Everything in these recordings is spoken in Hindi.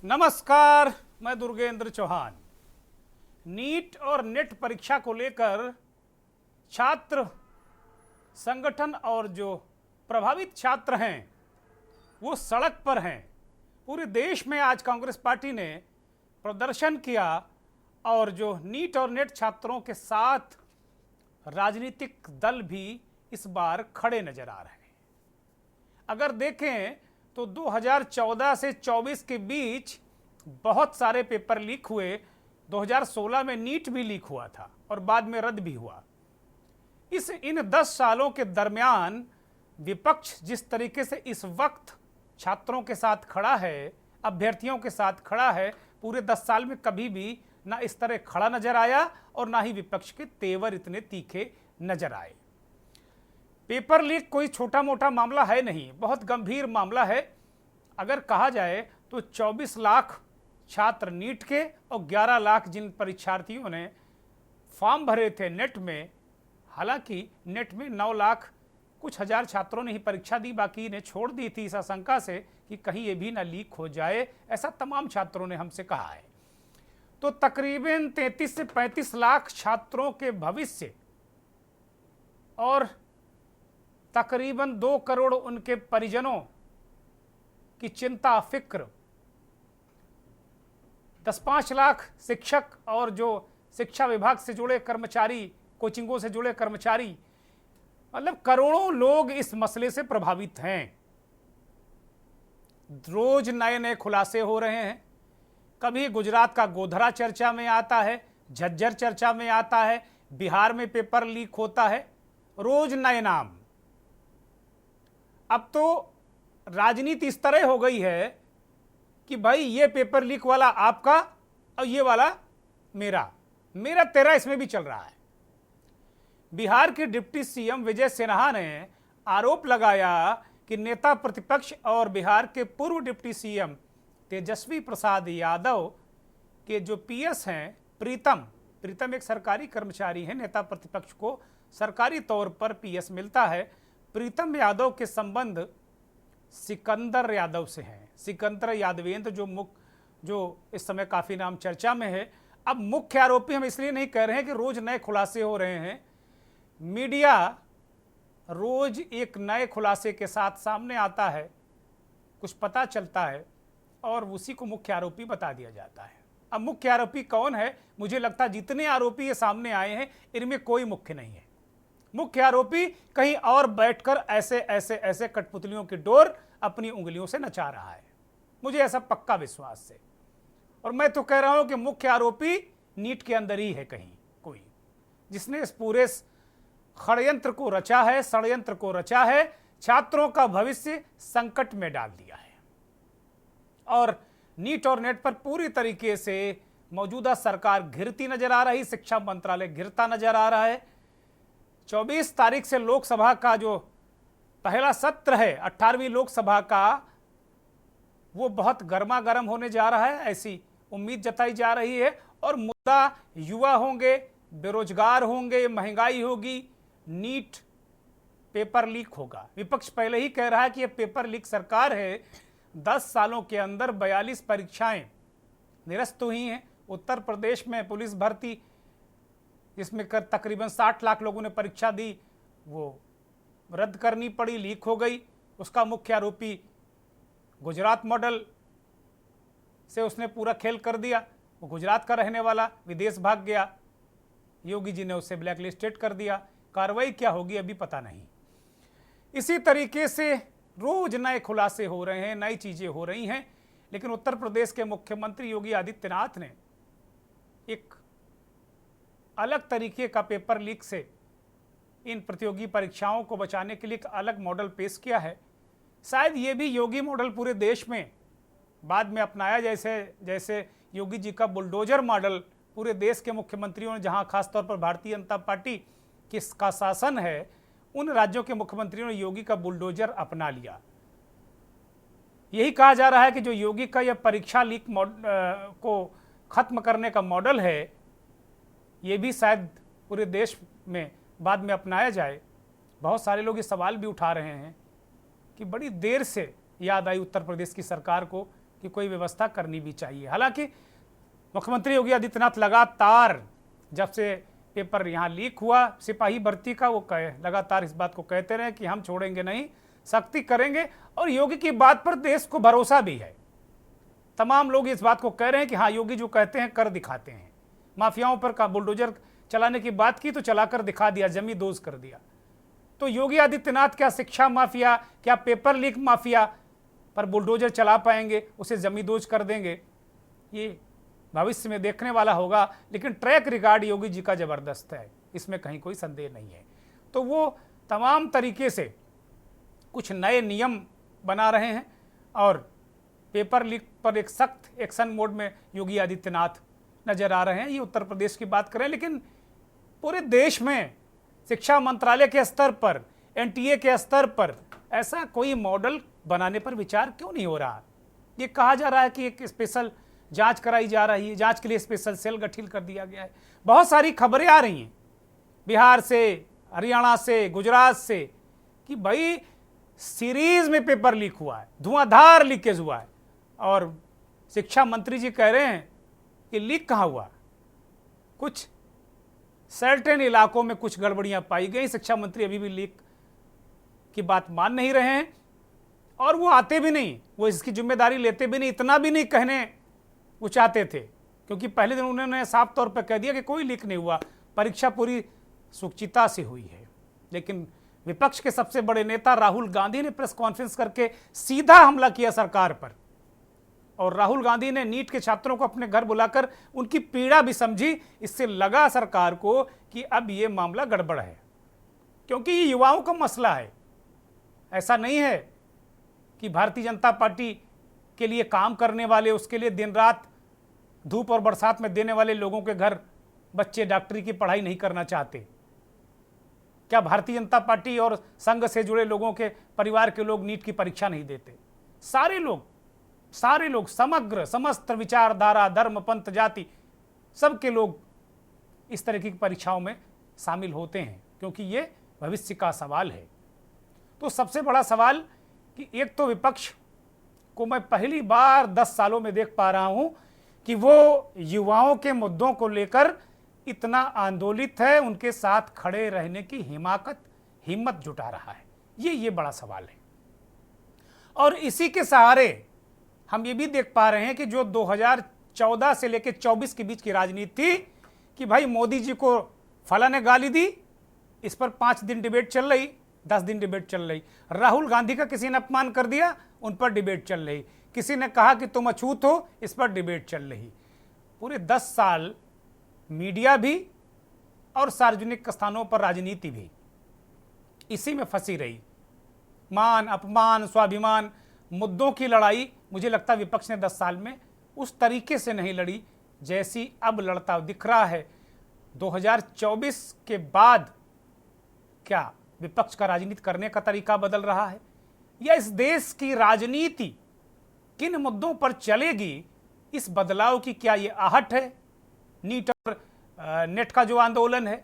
नमस्कार, मैं दुर्गेंद्र चौहान। नीट और नेट परीक्षा को लेकर छात्र संगठन और जो प्रभावित छात्र हैं वो सड़क पर हैं। पूरे देश में आज कांग्रेस पार्टी ने प्रदर्शन किया और जो नीट और नेट छात्रों के साथ राजनीतिक दल भी इस बार खड़े नजर आ रहे हैं। अगर देखें तो 2014 से 24 के बीच बहुत सारे पेपर लीक हुए। 2016 में नीट भी लीक हुआ था और बाद में रद्द भी हुआ। इन 10 सालों के दरमियान विपक्ष जिस तरीके से इस वक्त छात्रों के साथ खड़ा है, अभ्यर्थियों के साथ खड़ा है, पूरे 10 साल में कभी भी ना इस तरह खड़ा नजर आया और ना ही विपक्ष के तेवर इतने तीखे नजर आए। पेपर लीक कोई छोटा मोटा मामला है नहीं, बहुत गंभीर मामला है। अगर कहा जाए तो 24 लाख छात्र नीट के और 11 लाख जिन परीक्षार्थियों ने फॉर्म भरे थे नेट में, हालांकि नेट में 9 लाख कुछ हजार छात्रों ने ही परीक्षा दी, बाकी ने छोड़ दी थी इस आशंका से कि कहीं ये भी ना लीक हो जाए। ऐसा तमाम छात्रों ने हमसे कहा है। तो तकरीबन 33 से 35 लाख छात्रों के भविष्य और तकरीबन 2 करोड़ उनके परिजनों की चिंता फिक्र, 10-5 लाख शिक्षक और जो शिक्षा विभाग से जुड़े कर्मचारी, कोचिंगों से जुड़े कर्मचारी, मतलब करोड़ों लोग इस मसले से प्रभावित हैं। रोज नए नए खुलासे हो रहे हैं। कभी गुजरात का गोधरा चर्चा में आता है, झज्जर चर्चा में आता है, बिहार में पेपर लीक होता है, रोज नए नाम। अब तो राजनीति इस तरह हो गई है कि भाई ये पेपर लीक वाला आपका और ये वाला मेरा तेरा इसमें भी चल रहा है। बिहार के डिप्टी सीएम विजय सिन्हा ने आरोप लगाया कि नेता प्रतिपक्ष और बिहार के पूर्व डिप्टी सीएम तेजस्वी प्रसाद यादव के जो पीएस हैं, प्रीतम एक सरकारी कर्मचारी हैं, नेता प्रतिपक्ष को सरकारी तौर पर पीएस मिलता है। प्रीतम यादव के संबंध सिकंदर यादव से हैं। सिकंदर यादवेंद्र जो इस समय काफी नाम चर्चा में है। अब मुख्य आरोपी हम इसलिए नहीं कह रहे हैं कि रोज नए खुलासे हो रहे हैं। मीडिया रोज एक नए खुलासे के साथ सामने आता है, कुछ पता चलता है और उसी को मुख्य आरोपी बता दिया जाता है। अब मुख्य आरोपी कौन है? मुझे लगता है जितने आरोपी ये सामने आए हैं इनमें कोई मुख्य नहीं है। मुख्य आरोपी कहीं और बैठकर ऐसे कठपुतलियों की डोर अपनी उंगलियों से नचा रहा है, मुझे ऐसा पक्का विश्वास है। और मैं तो कह रहा हूं कि मुख्य आरोपी नीट के अंदर ही है कहीं कोई, जिसने इस पूरे षड्यंत्र को रचा है, छात्रों का भविष्य संकट में डाल दिया है। और नीट और नेट पर पूरी तरीके से मौजूदा सरकार घिरती नजर आ रही, शिक्षा मंत्रालय घिरता नजर आ रहा है। 24 तारीख से लोकसभा का जो पहला सत्र है 18वीं लोकसभा का, वो बहुत गर्मा गर्म होने जा रहा है, ऐसी उम्मीद जताई जा रही है। और मुद्दा युवा होंगे, बेरोजगार होंगे, महंगाई होगी, नीट पेपर लीक होगा। विपक्ष पहले ही कह रहा है कि यह पेपर लीक सरकार है। 10 सालों के अंदर 42 परीक्षाएं निरस्त हुई हैं। उत्तर प्रदेश में पुलिस भर्ती, जिसमें तकरीबन 60 लाख लोगों ने परीक्षा दी, वो रद्द करनी पड़ी, लीक हो गई। उसका मुख्य आरोपी गुजरात मॉडल से उसने पूरा खेल कर दिया। वो गुजरात का रहने वाला विदेश भाग गया, योगी जी ने उसे ब्लैक लिस्टेड कर दिया। कार्रवाई क्या होगी अभी पता नहीं। इसी तरीके से रोज नए खुलासे हो रहे हैं, नई चीजें हो रही हैं। लेकिन उत्तर प्रदेश के मुख्यमंत्री योगी आदित्यनाथ ने एक अलग तरीके का पेपर लीक से इन प्रतियोगी परीक्षाओं को बचाने के लिए एक अलग मॉडल पेश किया है। शायद ये भी योगी मॉडल पूरे देश में बाद में अपनाया, जैसे योगी जी का बुलडोजर मॉडल पूरे देश के मुख्यमंत्रियों ने, जहां खासतौर पर भारतीय जनता पार्टी का शासन है, उन राज्यों के मुख्यमंत्रियों ने योगी का बुलडोजर अपना लिया। यही कहा जा रहा है कि जो योगी का यह परीक्षा लीक को खत्म करने का मॉडल है, ये भी शायद पूरे देश में बाद में अपनाया जाए। बहुत सारे लोग ये सवाल भी उठा रहे हैं कि बड़ी देर से याद आई उत्तर प्रदेश की सरकार को कि कोई व्यवस्था करनी भी चाहिए। हालांकि मुख्यमंत्री योगी आदित्यनाथ लगातार जब से पेपर यहाँ लीक हुआ सिपाही भर्ती का, वो लगातार इस बात को कहते रहे कि हम छोड़ेंगे नहीं, सख्ती करेंगे। और योगी की बात पर देश को भरोसा भी है। तमाम लोग इस बात को कह रहे हैं कि हाँ, योगी जो कहते हैं कर दिखाते हैं। माफियाओं पर का बुलडोजर चलाने की बात की तो चलाकर दिखा दिया, जमींदोज कर दिया। तो योगी आदित्यनाथ क्या शिक्षा माफिया, क्या पेपर लीक माफिया पर बुलडोजर चला पाएंगे, उसे जमींदोज कर देंगे? ये भविष्य में देखने वाला होगा। लेकिन ट्रैक रिकॉर्ड योगी जी का जबरदस्त है, इसमें कहीं कोई संदेह नहीं है। तो वो तमाम तरीके से कुछ नए नियम बना रहे हैं और पेपर लीक पर एक सख्त एक्शन मोड में योगी आदित्यनाथ नजर आ रहे हैं। ये उत्तर प्रदेश की बात करें, लेकिन पूरे देश में शिक्षा मंत्रालय के स्तर पर, एनटीए के स्तर पर ऐसा कोई मॉडल बनाने पर विचार क्यों नहीं हो रहा? ये कहा जा रहा है कि एक स्पेशल जांच कराई जा रही है, जांच के लिए स्पेशल सेल गठित कर दिया गया है। बहुत सारी खबरें आ रही हैं बिहार से, हरियाणा से, गुजरात से कि भाई सीरीज में पेपर लीक हुआ है, धुआंधार लीकेज हुआ है। और शिक्षा मंत्री जी कह रहे हैं कि लीक कहाँ हुआ, कुछ सर्टेन इलाकों में कुछ गड़बड़ियां पाई गई। शिक्षा मंत्री अभी भी लीक की बात मान नहीं रहे हैं और वो आते भी नहीं, वो इसकी जिम्मेदारी लेते भी नहीं, इतना भी नहीं कहने वो चाहते थे, क्योंकि पहले दिन उन्होंने साफ तौर पर कह दिया कि कोई लीक नहीं हुआ, परीक्षा पूरी सुचिता से हुई है। लेकिन विपक्ष के सबसे बड़े नेता राहुल गांधी ने प्रेस कॉन्फ्रेंस करके सीधा हमला किया सरकार पर। और राहुल गांधी ने नीट के छात्रों को अपने घर बुलाकर उनकी पीड़ा भी समझी। इससे लगा सरकार को कि अब ये मामला गड़बड़ है, क्योंकि ये युवाओं का मसला है। ऐसा नहीं है कि भारतीय जनता पार्टी के लिए काम करने वाले, उसके लिए दिन रात धूप और बरसात में देने वाले लोगों के घर बच्चे डॉक्टरी की पढ़ाई नहीं करना चाहते। क्या भारतीय जनता पार्टी और संघ से जुड़े लोगों के परिवार के लोग नीट की परीक्षा नहीं देते? सारे लोग समग्र समस्त विचारधारा, धर्म, पंथ, जाति, सबके लोग इस तरह की परीक्षाओं में शामिल होते हैं, क्योंकि ये भविष्य का सवाल है। तो सबसे बड़ा सवाल कि एक तो विपक्ष को मैं पहली बार 10 सालों में देख पा रहा हूं कि वो युवाओं के मुद्दों को लेकर इतना आंदोलित है, उनके साथ खड़े रहने की हिम्मत जुटा रहा है। ये बड़ा सवाल है। और इसी के सहारे हम ये भी देख पा रहे हैं कि जो 2014 से लेकर 24 के बीच की राजनीति थी कि भाई मोदी जी को फला ने गाली दी, इस पर 5 दिन डिबेट चल रही, 10 दिन डिबेट चल रही। राहुल गांधी का किसी ने अपमान कर दिया, उन पर डिबेट चल रही। किसी ने कहा कि तुम अछूत हो, इस पर डिबेट चल रही। पूरे 10 साल मीडिया भी और सार्वजनिक स्थानों पर राजनीति भी इसी में फंसी रही। मान अपमान, स्वाभिमान मुद्दों की लड़ाई मुझे लगता है विपक्ष ने 10 साल में उस तरीके से नहीं लड़ी जैसी अब लड़ता दिख रहा है। 2024 के बाद क्या विपक्ष का राजनीति करने का तरीका बदल रहा है, या इस देश की राजनीति किन मुद्दों पर चलेगी, इस बदलाव की क्या ये आहट है? नीट और नेट का जो आंदोलन है,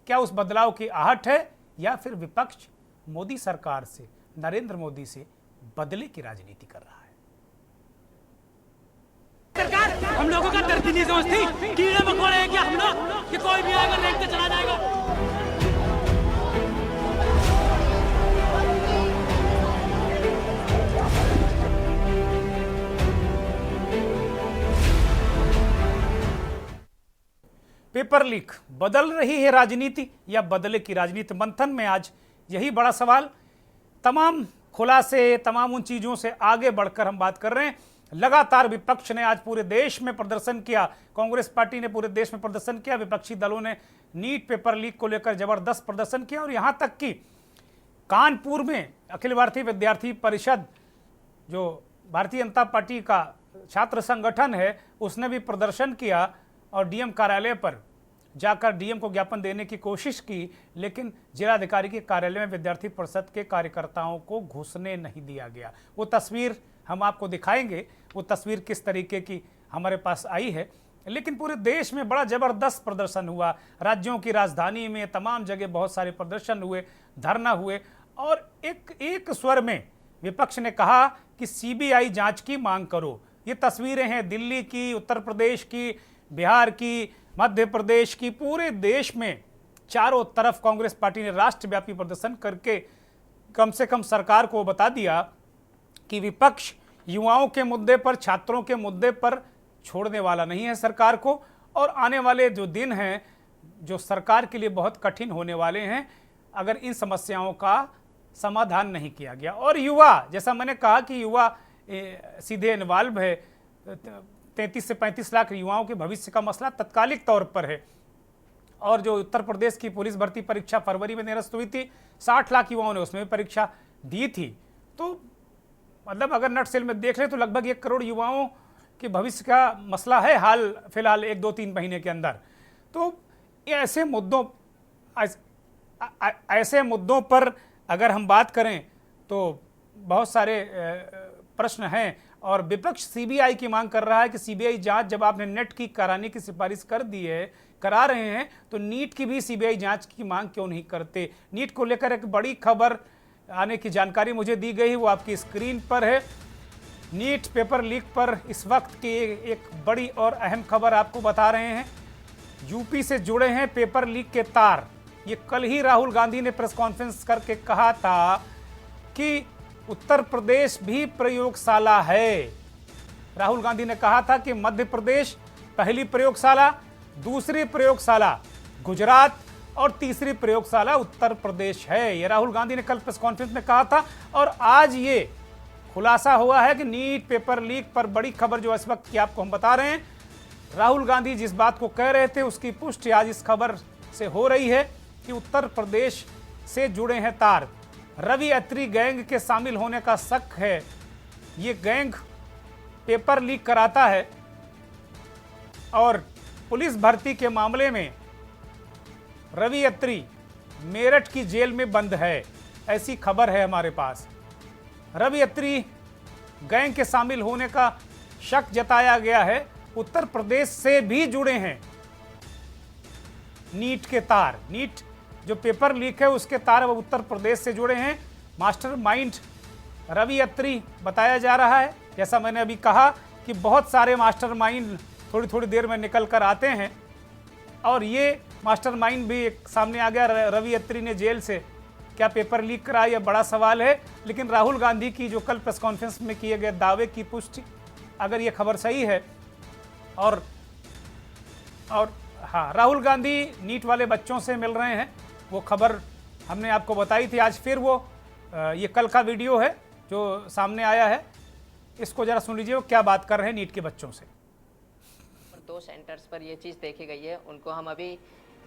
क्या उस बदलाव की आहट है, या फिर विपक्ष मोदी सरकार से, नरेंद्र मोदी से बदले की राजनीति कर रहा है? सरकार हम लोगों का डरती नहीं समझती, कीड़े मकोड़े हैं क्या हम लोग कि कोई भी आएगा लेट के चला जाएगा। पेपर लीक बदल रही है राजनीति या बदले की राजनीति? मंथन में आज यही बड़ा सवाल। तमाम खुलासे, तमाम उन चीजों से आगे बढ़कर हम बात कर रहे हैं। लगातार विपक्ष ने आज पूरे देश में प्रदर्शन किया, कांग्रेस पार्टी ने पूरे देश में प्रदर्शन किया, विपक्षी दलों ने नीट पेपर लीक को लेकर जबरदस्त प्रदर्शन किया। और यहां तक कि कानपुर में अखिल भारतीय विद्यार्थी परिषद, जो भारतीय जनता पार्टी का छात्र संगठन है, उसने भी प्रदर्शन किया और डीएम कार्यालय पर जाकर डीएम को ज्ञापन देने की कोशिश की, लेकिन जिलाधिकारी के कार्यालय में विद्यार्थी परिषद के कार्यकर्ताओं को घुसने नहीं दिया गया। वो तस्वीर हम आपको दिखाएंगे, वो तस्वीर किस तरीके की हमारे पास आई है। लेकिन पूरे देश में बड़ा जबरदस्त प्रदर्शन हुआ, राज्यों की राजधानी में तमाम जगह बहुत सारे प्रदर्शन हुए, धरना हुए, और एक स्वर में विपक्ष ने कहा कि सीबीआई जांच की मांग करो। ये तस्वीरें हैं दिल्ली की, उत्तर प्रदेश की, बिहार की, मध्य प्रदेश की। पूरे देश में चारों तरफ कांग्रेस पार्टी ने राष्ट्रव्यापी प्रदर्शन करके कम से कम सरकार को बता दिया कि विपक्ष युवाओं के मुद्दे पर, छात्रों के मुद्दे पर छोड़ने वाला नहीं है सरकार को, और आने वाले जो दिन हैं जो सरकार के लिए बहुत कठिन होने वाले हैं अगर इन समस्याओं का समाधान नहीं किया गया। और युवा, जैसा मैंने कहा कि युवा सीधे इन्वॉल्व है, 33 से 35 लाख युवाओं के भविष्य का मसला तत्कालिक तौर पर है। और जो उत्तर प्रदेश की पुलिस भर्ती परीक्षा फरवरी में निरस्त हुई थी, 60 लाख युवाओं ने उसमें भी परीक्षा दी थी। तो मतलब अगर नटसेल में देख ले तो लगभग 1 करोड़ युवाओं के भविष्य का मसला है हाल फिलहाल 1-2-3 महीने के अंदर। तो ये ऐसे मुद्दों पर अगर हम बात करें तो बहुत सारे प्रश्न हैं। और विपक्ष सीबीआई की मांग कर रहा है कि सीबीआई जांच, जब आपने नेट की कराने की सिफारिश कर दी है, करा रहे हैं, तो नीट की भी सीबीआई जांच की मांग क्यों नहीं करते। नीट को लेकर एक बड़ी खबर आने की जानकारी मुझे दी गई, वो आपकी स्क्रीन पर है। नीट पेपर लीक पर इस वक्त की एक बड़ी और अहम खबर आपको बता रहे हैं। यूपी से जुड़े हैं पेपर लीक के तार। ये कल ही राहुल गांधी ने प्रेस कॉन्फ्रेंस करके कहा था कि उत्तर प्रदेश भी प्रयोगशाला है। राहुल गांधी ने कहा था कि मध्य प्रदेश पहली प्रयोगशाला, दूसरी प्रयोगशाला गुजरात और तीसरी प्रयोगशाला उत्तर प्रदेश है। ये राहुल गांधी ने कल प्रेस कॉन्फ्रेंस में कहा था। और आज ये खुलासा हुआ है कि नीट पेपर लीक पर बड़ी खबर जो इस वक्त की आपको हम बता रहे हैं, राहुल गांधी जिस बात को कह रहे थे उसकी पुष्टि आज इस खबर से हो रही है कि उत्तर प्रदेश से जुड़े हैं तार। रवि अत्री गैंग के शामिल होने का शक है। ये गैंग पेपर लीक कराता है और पुलिस भर्ती के मामले में रवि अत्री मेरठ की जेल में बंद है, ऐसी खबर है हमारे पास। रवि अत्री गैंग के शामिल होने का शक जताया गया है। उत्तर प्रदेश से भी जुड़े हैं नीट के तार। नीट जो पेपर लीक है उसके तार वो उत्तर प्रदेश से जुड़े हैं। मास्टरमाइंड रवि अत्री बताया जा रहा है। जैसा मैंने अभी कहा कि बहुत सारे मास्टरमाइंड थोड़ी थोड़ी देर में निकल कर आते हैं और ये मास्टरमाइंड भी एक सामने आ गया। रवि अत्री ने जेल से क्या पेपर लीक करा, यह बड़ा सवाल है। लेकिन राहुल गांधी की जो कल प्रेस कॉन्फ्रेंस में किए गए दावे की पुष्टि, अगर ये खबर सही है और हाँ, राहुल गांधी नीट वाले बच्चों से मिल रहे हैं, वो खबर हमने आपको बताई थी। आज फिर वो ये कल का वीडियो है जो सामने आया है, इसको जरा सुन लीजिए वो क्या बात कर रहे हैं नीट के बच्चों से। 2 सेंटर्स पर ये चीज़ देखी गई है, उनको हम अभी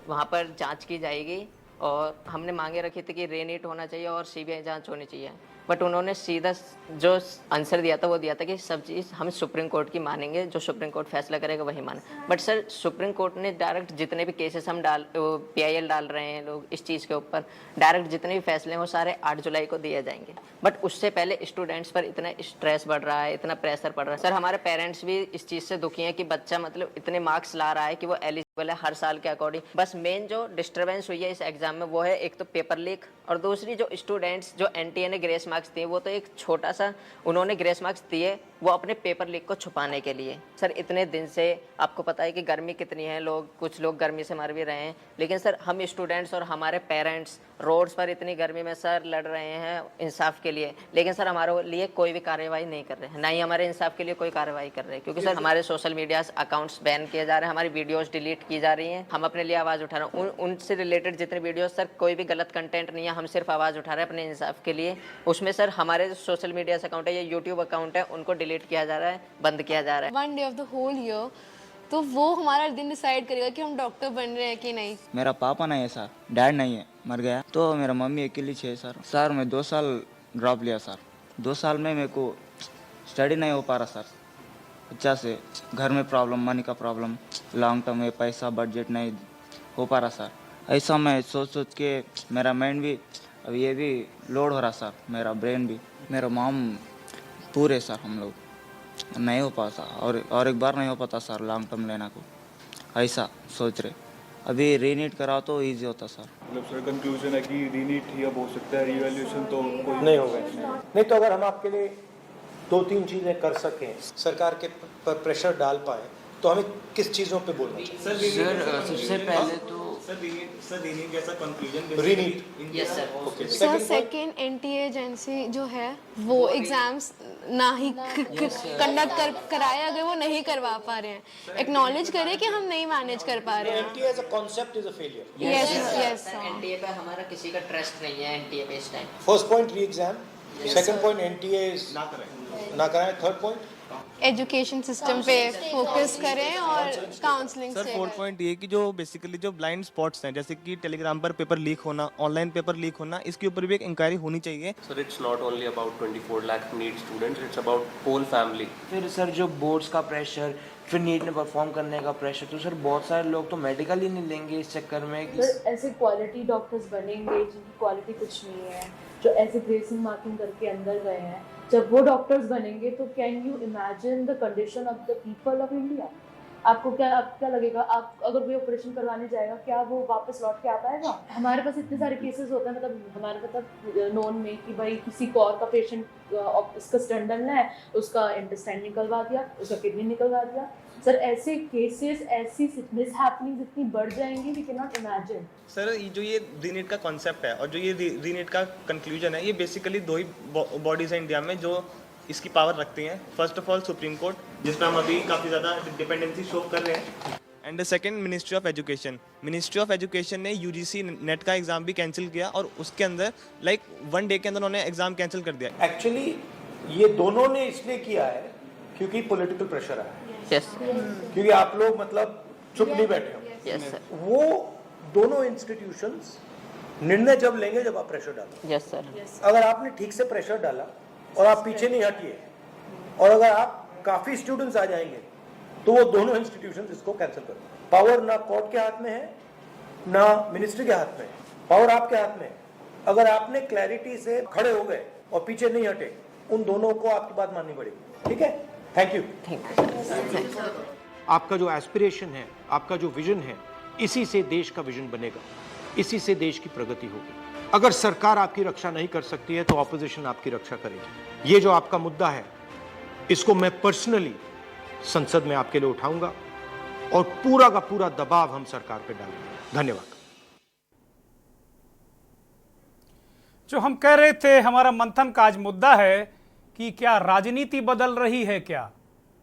वहाँ पर जांच की जाएगी। और हमने मांगे रखी थी कि रीनीट होना चाहिए और सीबीआई जांच होनी चाहिए, बट उन्होंने सीधा जो आंसर दिया था वो दिया था कि सब चीज़ हम सुप्रीम कोर्ट की मानेंगे, जो सुप्रीम कोर्ट फैसला करेगा वही माने। बट सर सुप्रीम कोर्ट ने डायरेक्ट जितने भी केसेस हम PIL डाल रहे हैं लोग इस चीज़ के ऊपर, डायरेक्ट जितने भी फैसले हैं वो सारे 8 जुलाई को दिए जाएंगे। बट उससे पहले स्टूडेंट्स पर इतना स्ट्रेस बढ़ रहा है, इतना प्रेशर पड़ रहा है। सर हमारे पेरेंट्स भी इस चीज़ से दुखी हैं कि बच्चा मतलब इतने मार्क्स ला रहा है कि वो एलिजिबल है हर साल के अकॉर्डिंग। बस मेन जो डिस्टर्बेंस हुई है इस एग्जाम में वो है एक तो पेपर लीक, और दूसरी जो स्टूडेंट्स जो NTA ने ग्रेस मार्क्स दिए वो तो एक छोटा सा उन्होंने ग्रेस मार्क्स दिए वो अपने पेपर लीक को छुपाने के लिए। सर इतने दिन से आपको पता है कि गर्मी कितनी है, कुछ लोग गर्मी से मर भी रहे हैं, लेकिन सर हम स्टूडेंट्स और हमारे पेरेंट्स रोड्स पर इतनी गर्मी में सर लड़ रहे हैं इंसाफ के लिए, लेकिन सर हमारे लिए कोई भी कार्रवाई नहीं कर रहे हैं, ना ही हमारे इंसाफ के लिए कोई कार्रवाई कर रहे हैं। क्योंकि सर हमारे सोशल मीडिया अकाउंट्स बैन किए जा रहे हैं, हमारी वीडियोस डिलीट की जा रही हैं, हम अपने लिए आवाज़ उठा रहे हैं। उनसे रिलेटेड जितने वीडियोस सर कोई भी गलत कंटेंट नहीं है, हम सिर्फ आवाज़ उठा रहे हैं अपने इंसाफ के लिए। उसमें सर हमारे जो सोशल मीडिया अकाउंट है या यूट्यूब अकाउंट है उनको डिलीट किया जा रहा है, बंद किया जा रहा है। 1 day of the whole year, तो वो हमारा दिन डिसाइड करेगा कि हम डॉक्टर बन रहे हैं कि नहीं। मेरा पापा नहीं है सर, डैड नहीं है, मर गया। तो मेरा मम्मी अकेली है सर मैं 2 साल ड्रॉप लिया सर। 2 साल में मेरे को स्टडी नहीं हो पा रहा सर, अच्छा से घर में प्रॉब्लम, मनी का प्रॉब्लम, लॉन्ग टर्म में पैसा बजट नहीं हो पा रहा सर। ऐसा मैं सोच के मेरा माइंड भी अब ये भी लोड हो रहा सर, मेरा ब्रेन भी, मेरा मॉम पूरे सर हम लोग नहीं हो पाता और एक बार नहीं हो पाता सर लॉन्ग टर्म लेना को, ऐसा सोच रहे। अभी रीनीट कराओ तो ईजी होता सर। मतलब सर कंक्लूजन है कि रीनीट ही अब हो सकता है, रीवैल्यूएशन तो कोई नहीं होगा। नहीं तो अगर हम आपके लिए 2-3 चीज़ें कर सकें, सरकार के पर प्रेशर डाल पाए, तो हमें किस चीज़ों पे बोलना चाहिए? सर सबसे पहले तो रीनीट। Yes sir. Sir second NTA agency जो है वो एग्जाम्स ना ही कंडक्ट कराए, अगर वो नहीं करवा पा रहे हैं एक्नॉलेज करें कि हम नहीं मैनेज कर पा रहे हैं। NTA as a concept is a failure. Yes NTA पे हमारा किसी का ट्रस्ट नहीं है, एनटीए पे इस टाइम। फर्स्ट पॉइंट री एग्जाम, सेकंड पॉइंट एनटीए ना कराएं, थर्ड पॉइंट एजुकेशन सिस्टम पे फोकस करें और काउंसलिंग सर से। 4 पॉइंट ये कि जो बेसिकली जो ब्लाइंड स्पॉट्स हैं, जैसे कि टेलीग्राम पर पेपर लीक होना, ऑनलाइन पेपर लीक होना, इसके ऊपर भी एक इंक्वायरी होनी चाहिए। Sir, it's not only about 24 lakh NEET students, it's about whole family. फिर सर जो बोर्ड्स का प्रेशर, फिर नीट में परफॉर्म करने का प्रेशर, तो सर बहुत सारे लोग तो मेडिकल ही नहीं लेंगे इस चक्कर में कि सर ऐसे क्वालिटी डॉक्टर्स बनेंगे जिनकी क्वालिटी कुछ नहीं है, जो ऐसे ग्रेसिंग मार्किंग करके अंदर गए हैं, जब वो डॉक्टर्स बनेंगे तो can you imagine the condition of the people of India? आपको क्या लगेगा, आप अगर कोई ऑपरेशन करवाने जाएगा, क्या वो वापस लौट के आ पाएगा? हमारे पास इतने सारे केसेस होते हैं, मतलब हमारे मतलब नोन में कि भाई किसी को और का पेशेंट उसका स्टंट डालना है, उसका इंटेस्टाइन निकलवा दिया, उसका किडनी निकलवा दिया। सर ऐसे केसेस, ऐसी मिसहैपनिंग्स इतनी बढ़ जाएंगी, we can not imagine. Sir जो ये रीनीट का कॉन्सेप्ट है और जो ये रीनीट का कंक्लूजन है, ये बेसिकली 2 ही बॉडीज हैं इंडिया में जो इसकी पावर रखती हैं। First of all supreme court, जिस पर हम अभी काफ़ी ज़्यादा डिपेंडेंसी शो कर रहे हैं, and second ministry of education. Ministry of education ने यूजीसी नेट का एग्ज़ाम भी कैंसिल किया और उसके अंदर लाइक 1 डे के अंदर उन्होंने एग्ज़ाम कैंसिल कर दिया। एक्चुअली ये दोनों ने इसलिए किया है क्योंकि पॉलिटिकल प्रेशर आया, यस क्योंकि आप लोग मतलब चुप नहीं बैठे हो। Yes sir. वो दोनों इंस्टीट्यूशंस निर्णय जब लेंगे जब आप प्रेशर डालो। Yes sir. अगर आपने ठीक से प्रेशर डाला और आप पीछे नहीं हटिए, और अगर आप काफी स्टूडेंट्स आ जाएंगे, तो वो दोनों इंस्टीट्यूशंस इसको कैंसिल कर देंगे। पावर ना कोर्ट के हाथ में है, ना मिनिस्ट्री के हाथ में है, पावर आपके हाथ में है। अगर आपने क्लैरिटी से खड़े हो गए और पीछे नहीं हटे, उन दोनों को आपकी बात माननी पड़ेगी। ठीक है, थैंक यू। आपका जो एस्पिरेशन है, आपका जो विजन है, इसी से देश का विजन बनेगा, इसी से देश की प्रगति होगी। अगर सरकार आपकी रक्षा नहीं कर सकती है तो ऑपोजिशन आपकी रक्षा करेगी। ये जो आपका मुद्दा है, इसको मैं पर्सनली संसद में आपके लिए उठाऊंगा और पूरा का पूरा दबाव हम सरकार पे डालेंगे। धन्यवाद। जो हम कह रहे थे, हमारा मंथन का आज मुद्दा है कि क्या राजनीति बदल रही है क्या?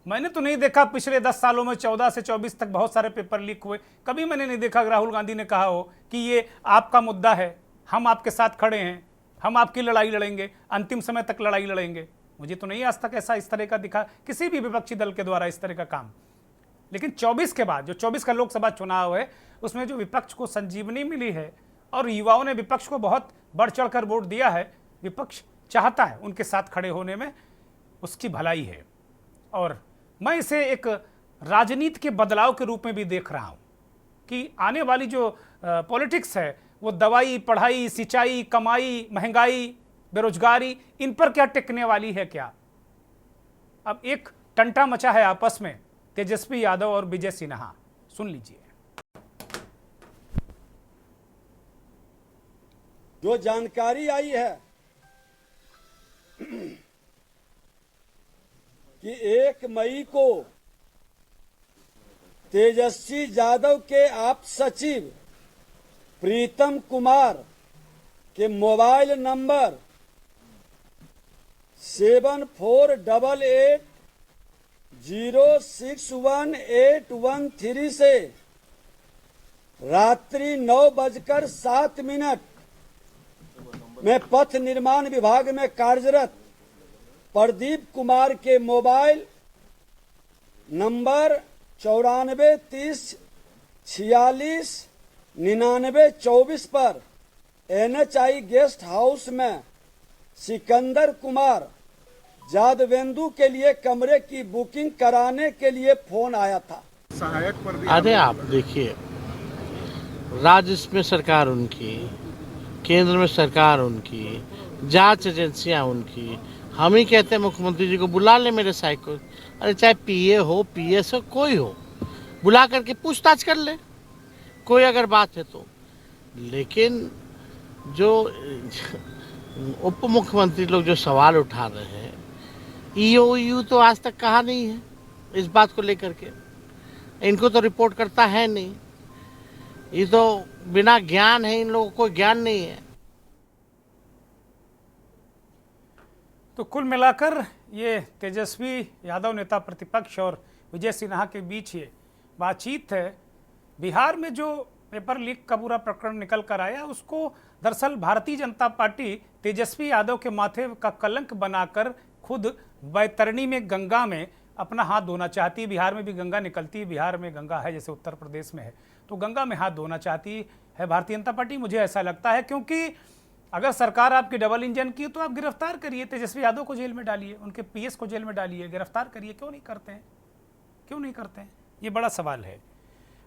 मैंने तो नहीं देखा पिछले 10 सालों में 14 से 24 तक बहुत सारे पेपर लीक हुए। कभी मैंने नहीं देखा राहुल गांधी ने कहा हो कि ये आपका मुद्दा है, हम आपके साथ खड़े हैं, हम आपकी लड़ाई लड़ेंगे, अंतिम समय तक लड़ाई लड़ेंगे। मुझे तो नहीं आज तक ऐसा इस तरह का दिखा किसी भी विपक्षी दल के द्वारा इस तरह का काम। लेकिन 24 के बाद जो 24 का लोकसभा चुनाव है, उसमें जो विपक्ष को संजीवनी मिली है और युवाओं ने विपक्ष को बहुत बढ़ चढ़ कर वोट दिया है, विपक्ष चाहता है उनके साथ खड़े होने में, उसकी भलाई है। और मैं इसे एक राजनीति के बदलाव के रूप में भी देख रहा हूं कि आने वाली जो पॉलिटिक्स है वो दवाई, पढ़ाई, सिंचाई, कमाई, महंगाई, बेरोजगारी, इन पर क्या टिकने वाली है क्या? अब एक टंटा मचा है आपस में तेजस्वी यादव और विजय सिन्हा, सुन लीजिए। जो जानकारी आई है कि 1 मई को तेजस्वी यादव के आप सचिव प्रीतम कुमार के मोबाइल नंबर 7488061813 से रात्रि 9:07 में पथ निर्माण विभाग में कार्यरत प्रदीप कुमार के मोबाइल नंबर 9430469924 पर NHI गेस्ट हाउस में सिकंदर कुमार जादवेंदु के लिए कमरे की बुकिंग कराने के लिए फोन आया था। अरे आप देखिए, राज्य में सरकार उनकी, केंद्र में सरकार उनकी, जांच एजेंसियां उनकी, हम ही कहते हैं मुख्यमंत्री जी को बुला ले मेरे साइड को, अरे चाहे PA हो, PS हो, कोई हो, बुला करके पूछताछ कर ले। कोई अगर बात है तो। लेकिन जो उप मुख्यमंत्री लोग जो सवाल उठा रहे हैं, ईओयू तो आज तक कहा नहीं है इस बात को लेकर के, इनको तो रिपोर्ट करता है नहीं, ये तो बिना ज्ञान है, इन लोगों को ज्ञान नहीं है। तो कुल मिलाकर ये तेजस्वी यादव नेता प्रतिपक्ष और विजय सिन्हा के बीच ये बातचीत है। बिहार में जो पेपर लीक का पूरा प्रकरण निकल कर आया, उसको दरअसल भारतीय जनता पार्टी तेजस्वी यादव के माथे का कलंक बनाकर खुद बैतरणी में गंगा में अपना हाथ धोना चाहती है। बिहार में भी गंगा निकलती है, बिहार में गंगा है जैसे उत्तर प्रदेश में है, तो गंगा में हाथ धोना चाहती है भारतीय जनता पार्टी। मुझे ऐसा लगता है, क्योंकि अगर सरकार आपकी डबल इंजन की तो आप गिरफ्तार करिए, तेजस्वी यादव को जेल में डालिए, उनके पीएस को जेल में डालिए, गिरफ्तार करिए। क्यों नहीं करते हैं, क्यों नहीं करते हैं, ये बड़ा सवाल है।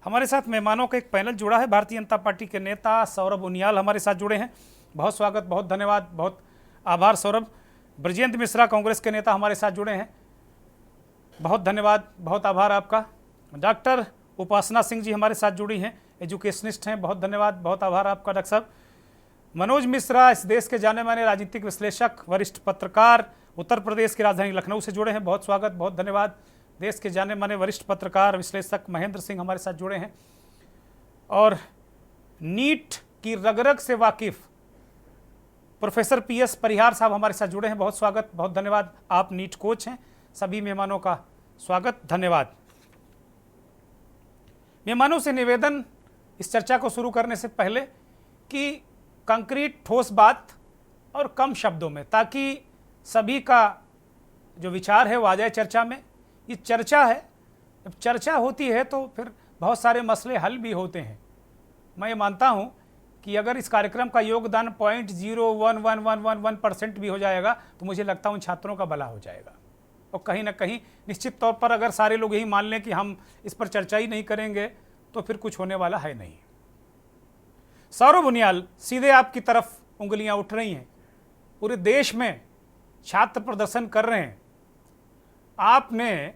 हमारे साथ मेहमानों का एक पैनल जुड़ा है। भारतीय जनता पार्टी के नेता सौरभ उनियाल हमारे साथ जुड़े हैं, बहुत स्वागत, बहुत धन्यवाद, बहुत आभार सौरभ। ब्रजेंद्र मिश्रा कांग्रेस के नेता हमारे साथ जुड़े हैं, बहुत धन्यवाद, बहुत आभार आपका। डॉक्टर उपासना सिंह जी हमारे साथ जुड़ी हैं, एजुकेशनिस्ट हैं, बहुत धन्यवाद, बहुत आभार आपका डॉक्टर साहब। मनोज मिश्रा इस देश के जाने माने राजनीतिक विश्लेषक, वरिष्ठ पत्रकार, उत्तर प्रदेश की राजधानी लखनऊ से जुड़े हैं, बहुत स्वागत, बहुत धन्यवाद। देश के जाने माने वरिष्ठ पत्रकार विश्लेषक महेंद्र सिंह हमारे साथ जुड़े हैं। और नीट की रग-रग से वाकिफ प्रोफेसर पीएस परिहार साहब हमारे साथ जुड़े हैं, बहुत स्वागत, बहुत धन्यवाद। आप नीट कोच हैं। सभी मेहमानों का स्वागत, धन्यवाद। मेहमानों से निवेदन इस चर्चा को शुरू करने से पहले कि कंक्रीट ठोस बात और कम शब्दों में, ताकि सभी का जो विचार है वो आ जाए चर्चा में। ये चर्चा है, जब चर्चा होती है तो फिर बहुत सारे मसले हल भी होते हैं। मैं ये मानता हूँ कि अगर इस कार्यक्रम का योगदान 0.01111% भी हो जाएगा तो मुझे लगता है उन छात्रों का भला हो जाएगा। और कहीं ना कहीं निश्चित तौर पर अगर सारे लोग यही मान लें कि हम इस पर चर्चा ही नहीं करेंगे तो फिर कुछ होने वाला है नहीं। सौरभ उनियाल, सीधे आपकी तरफ उंगलियां उठ रही हैं, पूरे देश में छात्र प्रदर्शन कर रहे हैं। आपने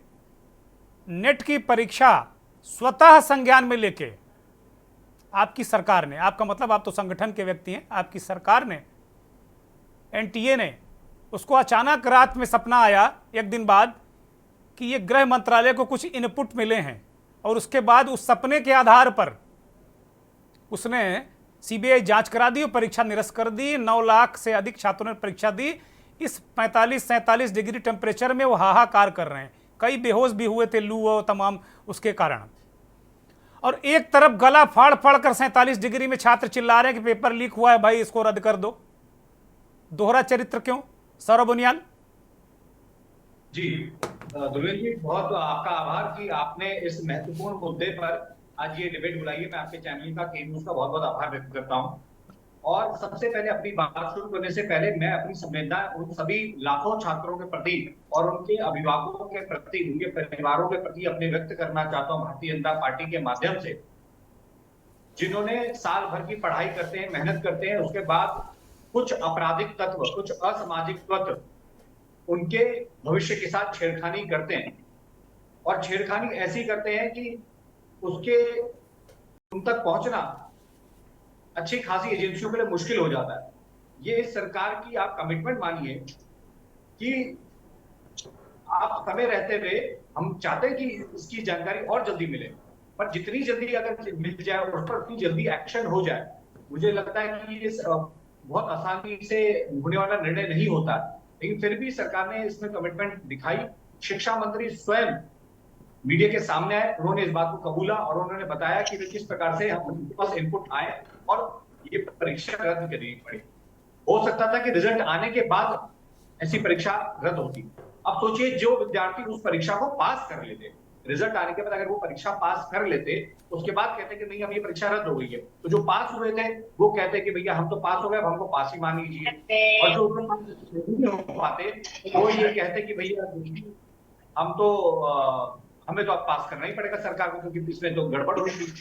नेट की परीक्षा स्वतः संज्ञान में लेके, आपकी सरकार ने, आपका मतलब आप तो संगठन के व्यक्ति हैं, आपकी सरकार ने, एनटीए ने, उसको अचानक रात में सपना आया एक दिन बाद कि ये गृह मंत्रालय को कुछ इनपुट मिले हैं, और उसके बाद उस सपने के आधार पर उसने सीबीआई जांच करा दी और परीक्षा निरस्त कर दी। 9 लाख से अधिक छात्रों ने परीक्षा दी। इस 45-47 डिग्री टेम्परेचर में वो हाहाकार कर रहे हैं, कई बेहोश भी हुए थे लू और तमाम उसके कारण। और एक तरफ गला फाड़ फाड़ कर 47 डिग्री में छात्र चिल्ला रहे हैं कि पेपर लीक हुआ है, भाई इसको रद्द कर दो। दोहरा चरित्र क्यों, सौरभ उनियाल? जी ध्रुवीन जी, बहुत आपका आभार कि आपने इस महत्वपूर्ण मुद्दे पर आज ये डिबेट बुलाई है। मैं आपके चैनल का, के न्यूज़ का बहुत बहुत आभार व्यक्त करता हूँ। और सबसे पहले अपनी बात शुरू करने से पहले मैं अपनी संवेदना उन सभी लाखों छात्रों के प्रति और उनके अभिभावकों के प्रति, उनके परिवारों के प्रति अपने व्यक्त करना चाहता हूँ भारतीय जनता पार्टी के माध्यम से, जिन्होंने साल भर की पढ़ाई करते हैं, मेहनत करते हैं, उसके बाद कुछ आपराधिक तत्व, कुछ असामाजिक तत्व उनके भविष्य के साथ छेड़खानी करते हैं। और छेड़खानी ऐसी करते हैं कि उसके उन तक पहुंचना अच्छी खासी एजेंसियों के लिए मुश्किल हो जाता है। ये इस सरकार की आप कमिटमेंट मानिए कि आप समय रहते हुए, हम चाहते हैं कि इसकी जानकारी और जल्दी मिले, पर जितनी जल्दी अगर मिल जाए और उस पर उतनी जल्दी एक्शन हो जाए, मुझे लगता है कि ये बहुत आसानी से होने वाला निर्णय नहीं होता। लेकिन फिर भी सरकार ने इसमें कमिटमेंट दिखाई। शिक्षा मंत्री स्वयं मीडिया के सामने आए, उन्होंने इस बात को कबूला और उन्होंने बताया कि किस प्रकार से हमारे पास इनपुट आए और ये परीक्षा रद्द करनी पड़ी। हो सकता था कि रिजल्ट आने के बाद ऐसी परीक्षा रद्द होती। अब सोचिए, जो विद्यार्थी उस परीक्षा को पास कर लेते, रिजल्ट आने के बाद अगर वो परीक्षा पास कर लेते, उसके बाद कहते कि नहीं अब ये परीक्षा रद्द हो गई है, तो जो पास हुए थे वो कहते कि भैया हम तो पास हो गए, अब हमको पास ही मान लीजिए। और जो नहीं हो पाते वो ये कहते कि भैया हम तो हमें तो अब पास करना ही पड़ेगा सरकार को, क्योंकि इसमें तो गड़बड़ होगी,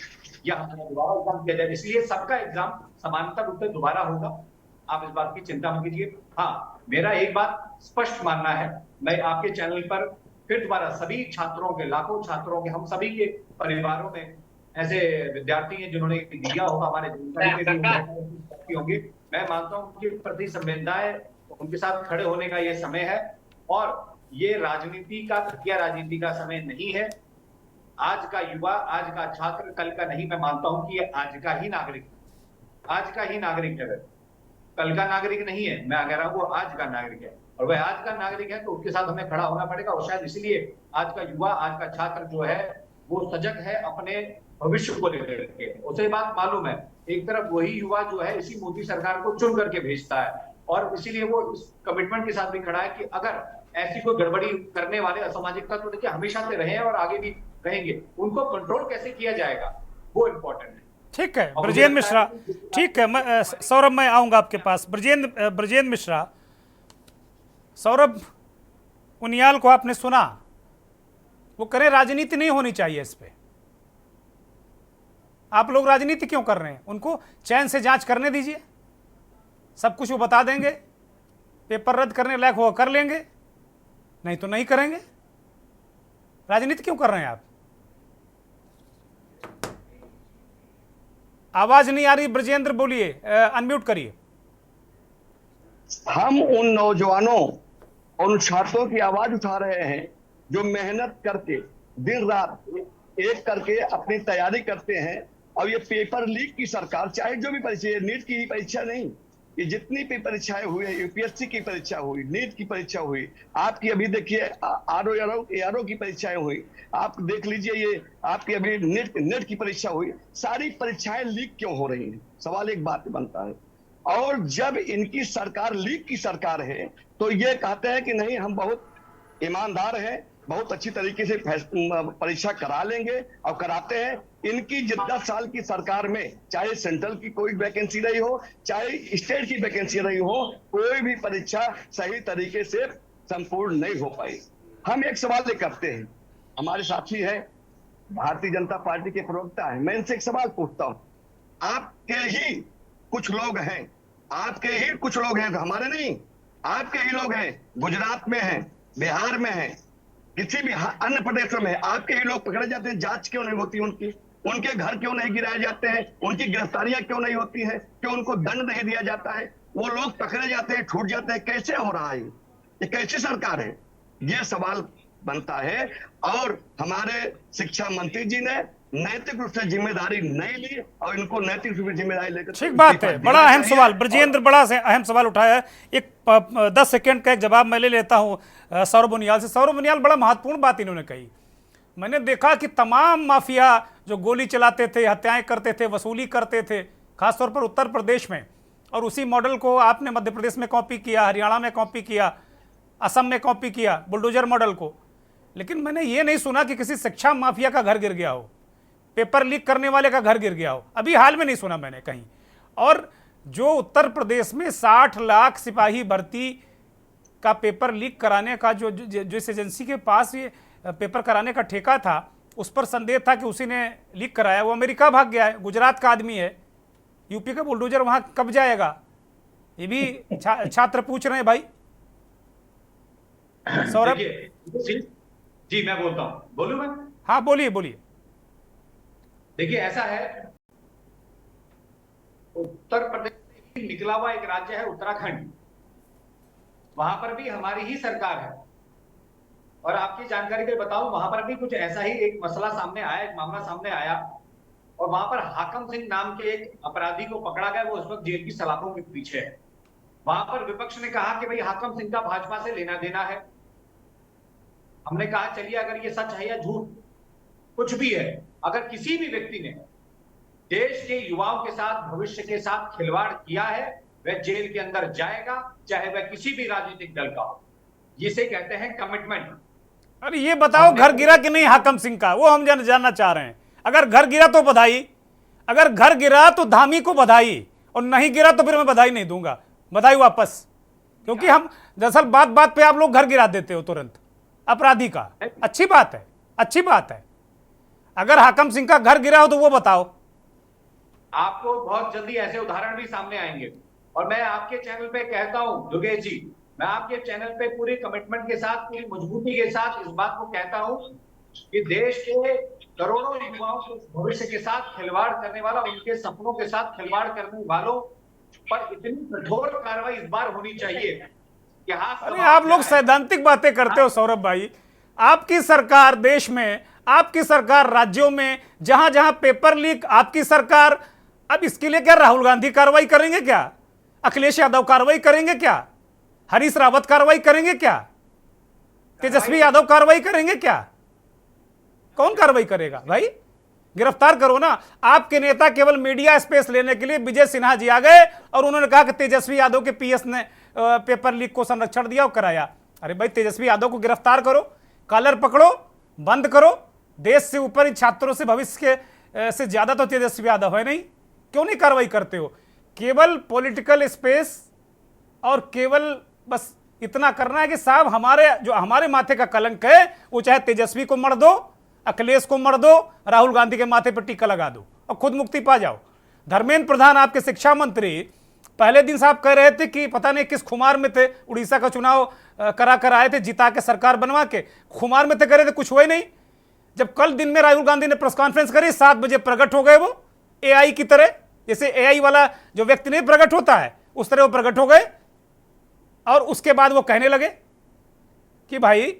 या दोबारा एग्जाम किया जाए। इसलिए सबका एग्जाम समानता रूप से दोबारा होगा, आप इस बात की चिंता मत कीजिए। हाँ, मेरा एक बात स्पष्ट मानना है, मैं आपके चैनल पर फिर दोबारा सभी छात्रों के, लाखों छात्रों के, हम सभी के परिवारों में ऐसे विद्यार्थी हैं जिन्होंने दिया होगा, हमारे जानकारी होंगे। मैं मानता हूँ उनके प्रति संवेदनाएं, उनके साथ खड़े होने का ये समय है, और ये राजनीति का घटिया राजनीति का समय नहीं है। आज का युवा, आज का छात्र कल का नहीं। मैं मानता हूं कि ये आज का ही नागरिक, आज का ही नागरिक है, कल का नागरिक नहीं है। मैं कह रहा हूं वो आज का नागरिक है, और वह आज का नागरिक है तो उसके साथ हमें खड़ा होना पड़ेगा। और शायद इसलिए आज का युवा, आज का छात्र जो है वो सजग है अपने भविष्य को लेकर के। उसे बात मालूम है, एक तरफ वही युवा जो है इसी मोदी सरकार को चुन करके भेजता है, और इसीलिए वो इस कमिटमेंट के साथ भी खड़ा है कि अगर ऐसी कोई गड़बड़ी करने वाले असामाजिक तत्व देखिए हमेशा से रहे हैं और आगे भी रहेंगे, उनको कंट्रोल कैसे किया जाएगा वो इम्पोर्टेंट है। ठीक है ब्रजेंद्र मिश्रा, ठीक है। सौरभ, मैं आऊंगा आपके पास। ब्रजेंद्र मिश्रा, सौरभ उनियाल को आपने सुना, वो करें राजनीति नहीं होनी चाहिए इस पे। आप लोग राजनीति क्यों कर रहे हैं? उनको चैन से जांच करने दीजिए, सब कुछ वो बता देंगे। पेपर रद्द करने लायक हो कर लेंगे, नहीं तो नहीं करेंगे। राजनीति क्यों कर रहे हैं आप? आवाज नहीं आ रही ब्रजेंद्र, बोलिए, अनम्यूट करिए। हम उन नौजवानों और उन छात्रों की आवाज उठा रहे हैं जो मेहनत करके दिन रात एक करके अपनी तैयारी करते हैं। और ये पेपर लीक की सरकार, चाहे जो भी परीक्षा, नीट की ही परीक्षा नहीं, ये जितनी भी परीक्षाएं हुई है, यूपीएससी की परीक्षा हुई, नीट की परीक्षा हुई, आपकी अभी देखिए आरओ की परीक्षाएं हुई, आप देख लीजिए, ये आपकी अभी नेट की परीक्षा हुई, सारी परीक्षाएं लीक क्यों हो रही हैं? सवाल एक बात बनता है। और जब इनकी सरकार लीक की सरकार है तो ये कहते हैं कि नहीं, हम बहुत ईमानदार हैं, बहुत अच्छी तरीके से परीक्षा करा लेंगे, और कराते हैं। इनकी 10 साल की सरकार में चाहे सेंट्रल की कोई वैकेंसी रही हो, चाहे स्टेट की वैकेंसी रही हो, कोई भी परीक्षा सही तरीके से संपूर्ण नहीं हो पाई। हम एक सवाल करते हैं, हमारे साथी है भारतीय जनता पार्टी के प्रवक्ता है, मैं इनसे एक सवाल पूछता हूं। आपके ही कुछ लोग हैं, आपके ही कुछ लोग हैं, हमारे नहीं, आपके ही लोग हैं, गुजरात में हैं, बिहार में हैं, किसी भी अन्य प्रदेशों में आपके ही लोग पकड़े जाते हैं, जांच क्यों नहीं होती उनकी? उनके घर क्यों नहीं गिराए जाते हैं? उनकी गिरफ्तारियां क्यों नहीं होती है? क्यों उनको दंड नहीं दिया जाता है? वो लोग पकड़े जाते हैं, छूट जाते हैं, कैसे हो रहा है? ये कैसी सरकार है? ये सवाल बनता है। और हमारे शिक्षा मंत्री जी ने नैतिक रूप से जिम्मेदारी नहीं ली, और इनको नैतिक रूप से जिम्मेदारी लेकर, ठीक बात है। बड़ा अहम सवाल ब्रजेंद्र, बड़ा अहम सवाल उठाया है। एक 10 सेकंड का एक जवाब मैं ले लेता हूं सौरभ उनियाल से। सौरभ उनियाल, बड़ा महत्वपूर्ण बात इन्होंने कही। मैंने देखा कि तमाम माफिया जो गोली चलाते थे, हत्याएं करते थे, वसूली करते थे, खासतौर पर उत्तर प्रदेश में, और उसी मॉडल को आपने मध्य प्रदेश में कॉपी किया, हरियाणा में कॉपी किया, असम में कॉपी किया, बुलडोजर मॉडल को। लेकिन मैंने ये नहीं सुना कि किसी शिक्षा माफिया का घर गिर गया हो, पेपर लीक करने वाले का घर गिर गया हो। अभी हाल में नहीं सुना मैंने कहीं। और जो उत्तर प्रदेश में 60 लाख सिपाही भर्ती का पेपर लीक कराने का जो जिस एजेंसी के पास ये पेपर कराने का ठेका था, उस पर संदेह था कि उसी ने लीक कराया, वो अमेरिका भाग गया है। गुजरात का आदमी है, यूपी का बुलडोजर वहां कब जाएगा? ये भी छात्र पूछ रहे हैं भाई। सौरभ जी मैं बोलता हूं, बोलूं मैं? हाँ बोलिए बोलिए। देखिए ऐसा है, उत्तर प्रदेश निकला हुआ एक राज्य है उत्तराखंड, वहां पर भी हमारी ही सरकार है। और आपकी जानकारी के लिए बताऊं, वहां पर भी कुछ ऐसा ही एक मसला सामने आया, एक मामला सामने आया, और वहां पर हाकम सिंह नाम के एक अपराधी को पकड़ा गया। वो उस वक्त जेल की सलाखों के पीछे है। वहां पर विपक्ष ने कहा कि भाई हाकम सिंह का भाजपा से लेना देना है। हमने कहा चलिए, अगर ये सच है या झूठ कुछ भी है, अगर किसी भी व्यक्ति ने देश के युवाओं के साथ, भविष्य के साथ खिलवाड़ किया है, वह जेल के अंदर जाएगा, चाहे वह किसी भी राजनीतिक दल का हो। जिसे कहते हैं कमिटमेंट। अरे ये बताओ, घर गिरा कि नहीं हाकम सिंह का, वो हम जानना चाह रहे हैं। अगर घर गिरा तो बधाई, अगर घर गिरा तो धामी को बधाई, और नहीं गिरा तो फिर मैं बधाई नहीं दूंगा, बधाई वापस। क्योंकि हम दरअसल बात बात पे आप लोग घर गिरा देते हो तुरंत अपराधी का। अच्छी बात है, अच्छी बात है। अगर हाकम सिंह का घर गिरा हो तो वो बताओ। आपको बहुत जल्दी ऐसे उदाहरण भी सामने आएंगे। और मैं आपके चैनल पे कहता हूं योगेश जी, मैं आपके चैनल पे पूरे कमिटमेंट के साथ, पूरी मजबूती के साथ इस बात को कहता हूं कि देश के करोड़ों युवाओं के भविष्य के साथ खिलवाड़ करने वाला, उनके सपनों के साथ खिलवाड़ करने वालों पर इतनी कठोर कार्रवाई इस बार होनी चाहिए कि हाँ। अरे आप लोग सैद्धांतिक बातें करते हो सौरभ भाई। आपकी सरकार देश में, आपकी सरकार राज्यों में, जहां जहां पेपर लीक, आपकी सरकार, अब इसके लिए क्या राहुल गांधी कार्रवाई करेंगे क्या? अखिलेश यादव कार्रवाई करेंगे क्या? हरीश रावत कार्रवाई करेंगे क्या? तेजस्वी यादव कार्रवाई करेंगे क्या? कौन कार्रवाई करेगा भाई? गिरफ्तार करो ना। आपके नेता केवल मीडिया स्पेस लेने के लिए विजय सिन्हा जी आ गए और उन्होंने कहा कि तेजस्वी यादव के पीएस ने पेपर लीक को संरक्षण दिया और कराया। अरे भाई, तेजस्वी यादव को गिरफ्तार करो, कॉलर पकड़ो, बंद करो। देश से ऊपर इन छात्रों से, भविष्य के से ज्यादा तो तेजस्वी यादव है नहीं। क्यों नहीं कार्रवाई करते हो? केवल पॉलिटिकल स्पेस और केवल बस इतना करना है कि साहब हमारे माथे का कलंक है, वो चाहे तेजस्वी को मर दो, अखिलेश को मर दो, राहुल गांधी के माथे पर टीका लगा दो और खुद मुक्ति पा जाओ। धर्मेंद्र प्रधान आपके शिक्षा मंत्री पहले दिन साहब कह रहे थे कि पता नहीं किस खुमार में थे, उड़ीसा का चुनाव करा कर आए थे, जिता के सरकार बनवा के खुमार में थे, कह रहे थे कुछ हुआ ही नहीं। जब कल दिन में राहुल गांधी ने प्रेस कॉन्फ्रेंस करी, 7 बजे प्रकट हो गए वो एआई की तरह, जैसे एआई वाला जो व्यक्ति नहीं प्रकट होता है उस तरह वो प्रकट हो गए। और उसके बाद वो कहने लगे कि भाई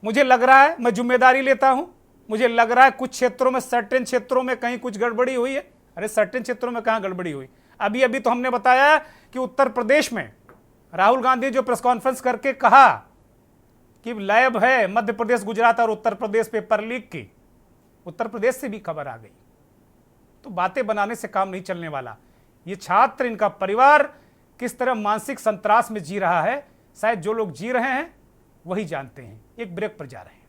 मुझे लग रहा है, मैं जिम्मेदारी लेता हूं, मुझे लग रहा है कुछ क्षेत्रों में, सर्टेन क्षेत्रों में कहीं कुछ गड़बड़ी हुई है। अरे सर्टेन क्षेत्रों में कहां गड़बड़ी हुई? अभी तो हमने बताया कि उत्तर प्रदेश में राहुल गांधी जो प्रेस कॉन्फ्रेंस करके कहा कि लैब है मध्य प्रदेश, गुजरात और उत्तर प्रदेश पेपर लीक की, उत्तर प्रदेश से भी खबर आ गई। तो बातें बनाने से काम नहीं चलने वाला। ये छात्र, इनका परिवार किस तरह मानसिक संत्रास में जी रहा है, शायद जो लोग जी रहे हैं वही जानते हैं। एक ब्रेक पर जा रहे हैं।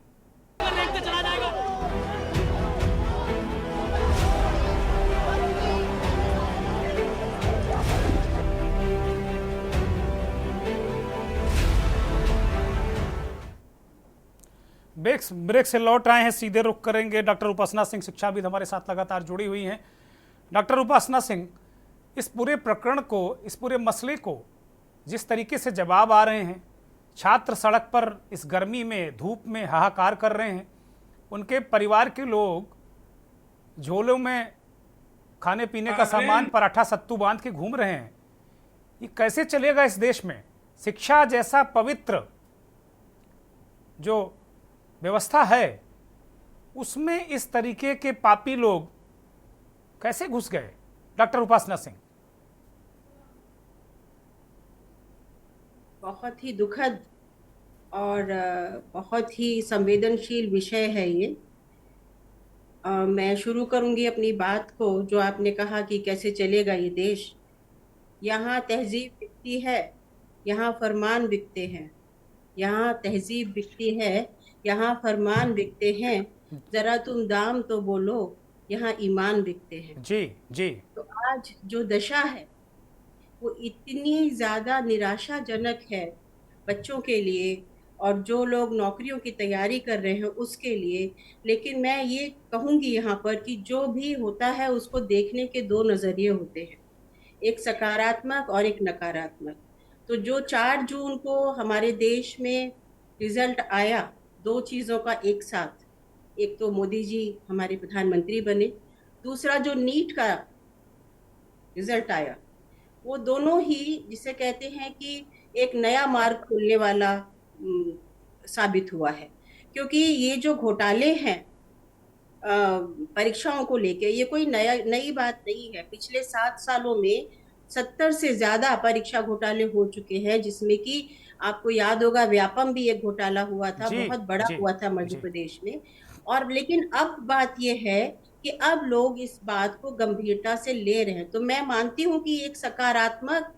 ब्रेक से लौट आए हैं, सीधे रुख करेंगे। डॉक्टर उपासना सिंह शिक्षाविद हमारे साथ लगातार जुड़ी हुई हैं। डॉक्टर उपासना सिंह, इस पूरे प्रकरण को, इस पूरे मसले को जिस तरीके से जवाब आ रहे हैं, छात्र सड़क पर इस गर्मी में, धूप में हाहाकार कर रहे हैं, उनके परिवार के लोग झोलों में खाने पीने का सामान, पराठा सत्तू बांध के घूम रहे हैं। ये कैसे चलेगा इस देश में? शिक्षा जैसा पवित्र जो व्यवस्था है उसमें इस तरीके के पापी लोग कैसे घुस गए? डॉक्टर उपासना सिंह। बहुत ही दुखद और बहुत ही संवेदनशील विषय है ये। मैं शुरू करूंगी अपनी बात को, जो आपने कहा कि कैसे चलेगा ये देश। यहाँ तहजीब बिकती है, यहाँ फरमान बिकते हैं। यहाँ तहजीब बिकती है, यहाँ फरमान बिकते हैं। जरा तुम दाम तो बोलो, यहाँ ईमान बिकते हैं। जी जी। तो आज जो दशा है वो इतनी ज़्यादा निराशाजनक है बच्चों के लिए और जो लोग नौकरियों की तैयारी कर रहे हैं उसके लिए। लेकिन मैं ये कहूँगी यहाँ पर कि जो भी होता है उसको देखने के 2 नज़रिए होते हैं, एक सकारात्मक और एक नकारात्मक। तो जो 4 जून को हमारे देश में रिजल्ट आया, 2 चीज़ों का एक साथ, एक तो मोदी जी हमारे प्रधानमंत्री बने, दूसरा जो नीट का रिजल्ट आया, वो दोनों ही जिसे कहते हैं कि एक नया मार्ग खोलने वाला साबित हुआ है। क्योंकि ये जो घोटाले हैं परीक्षाओं को लेके, ये कोई नई बात नहीं है। पिछले 7 सालों में 70 से ज़्यादा परीक्षा घोटाले हो चुके हैं, जिसमें कि आपको याद होगा व्यापम भी एक घोटाला हुआ था, बहुत बड़ा हुआ था मध्य प्रदेश में। और लेकिन अब बात ये है कि अब लोग इस बात को गंभीरता से ले रहे हैं। तो मैं मानती हूँ कि एक सकारात्मक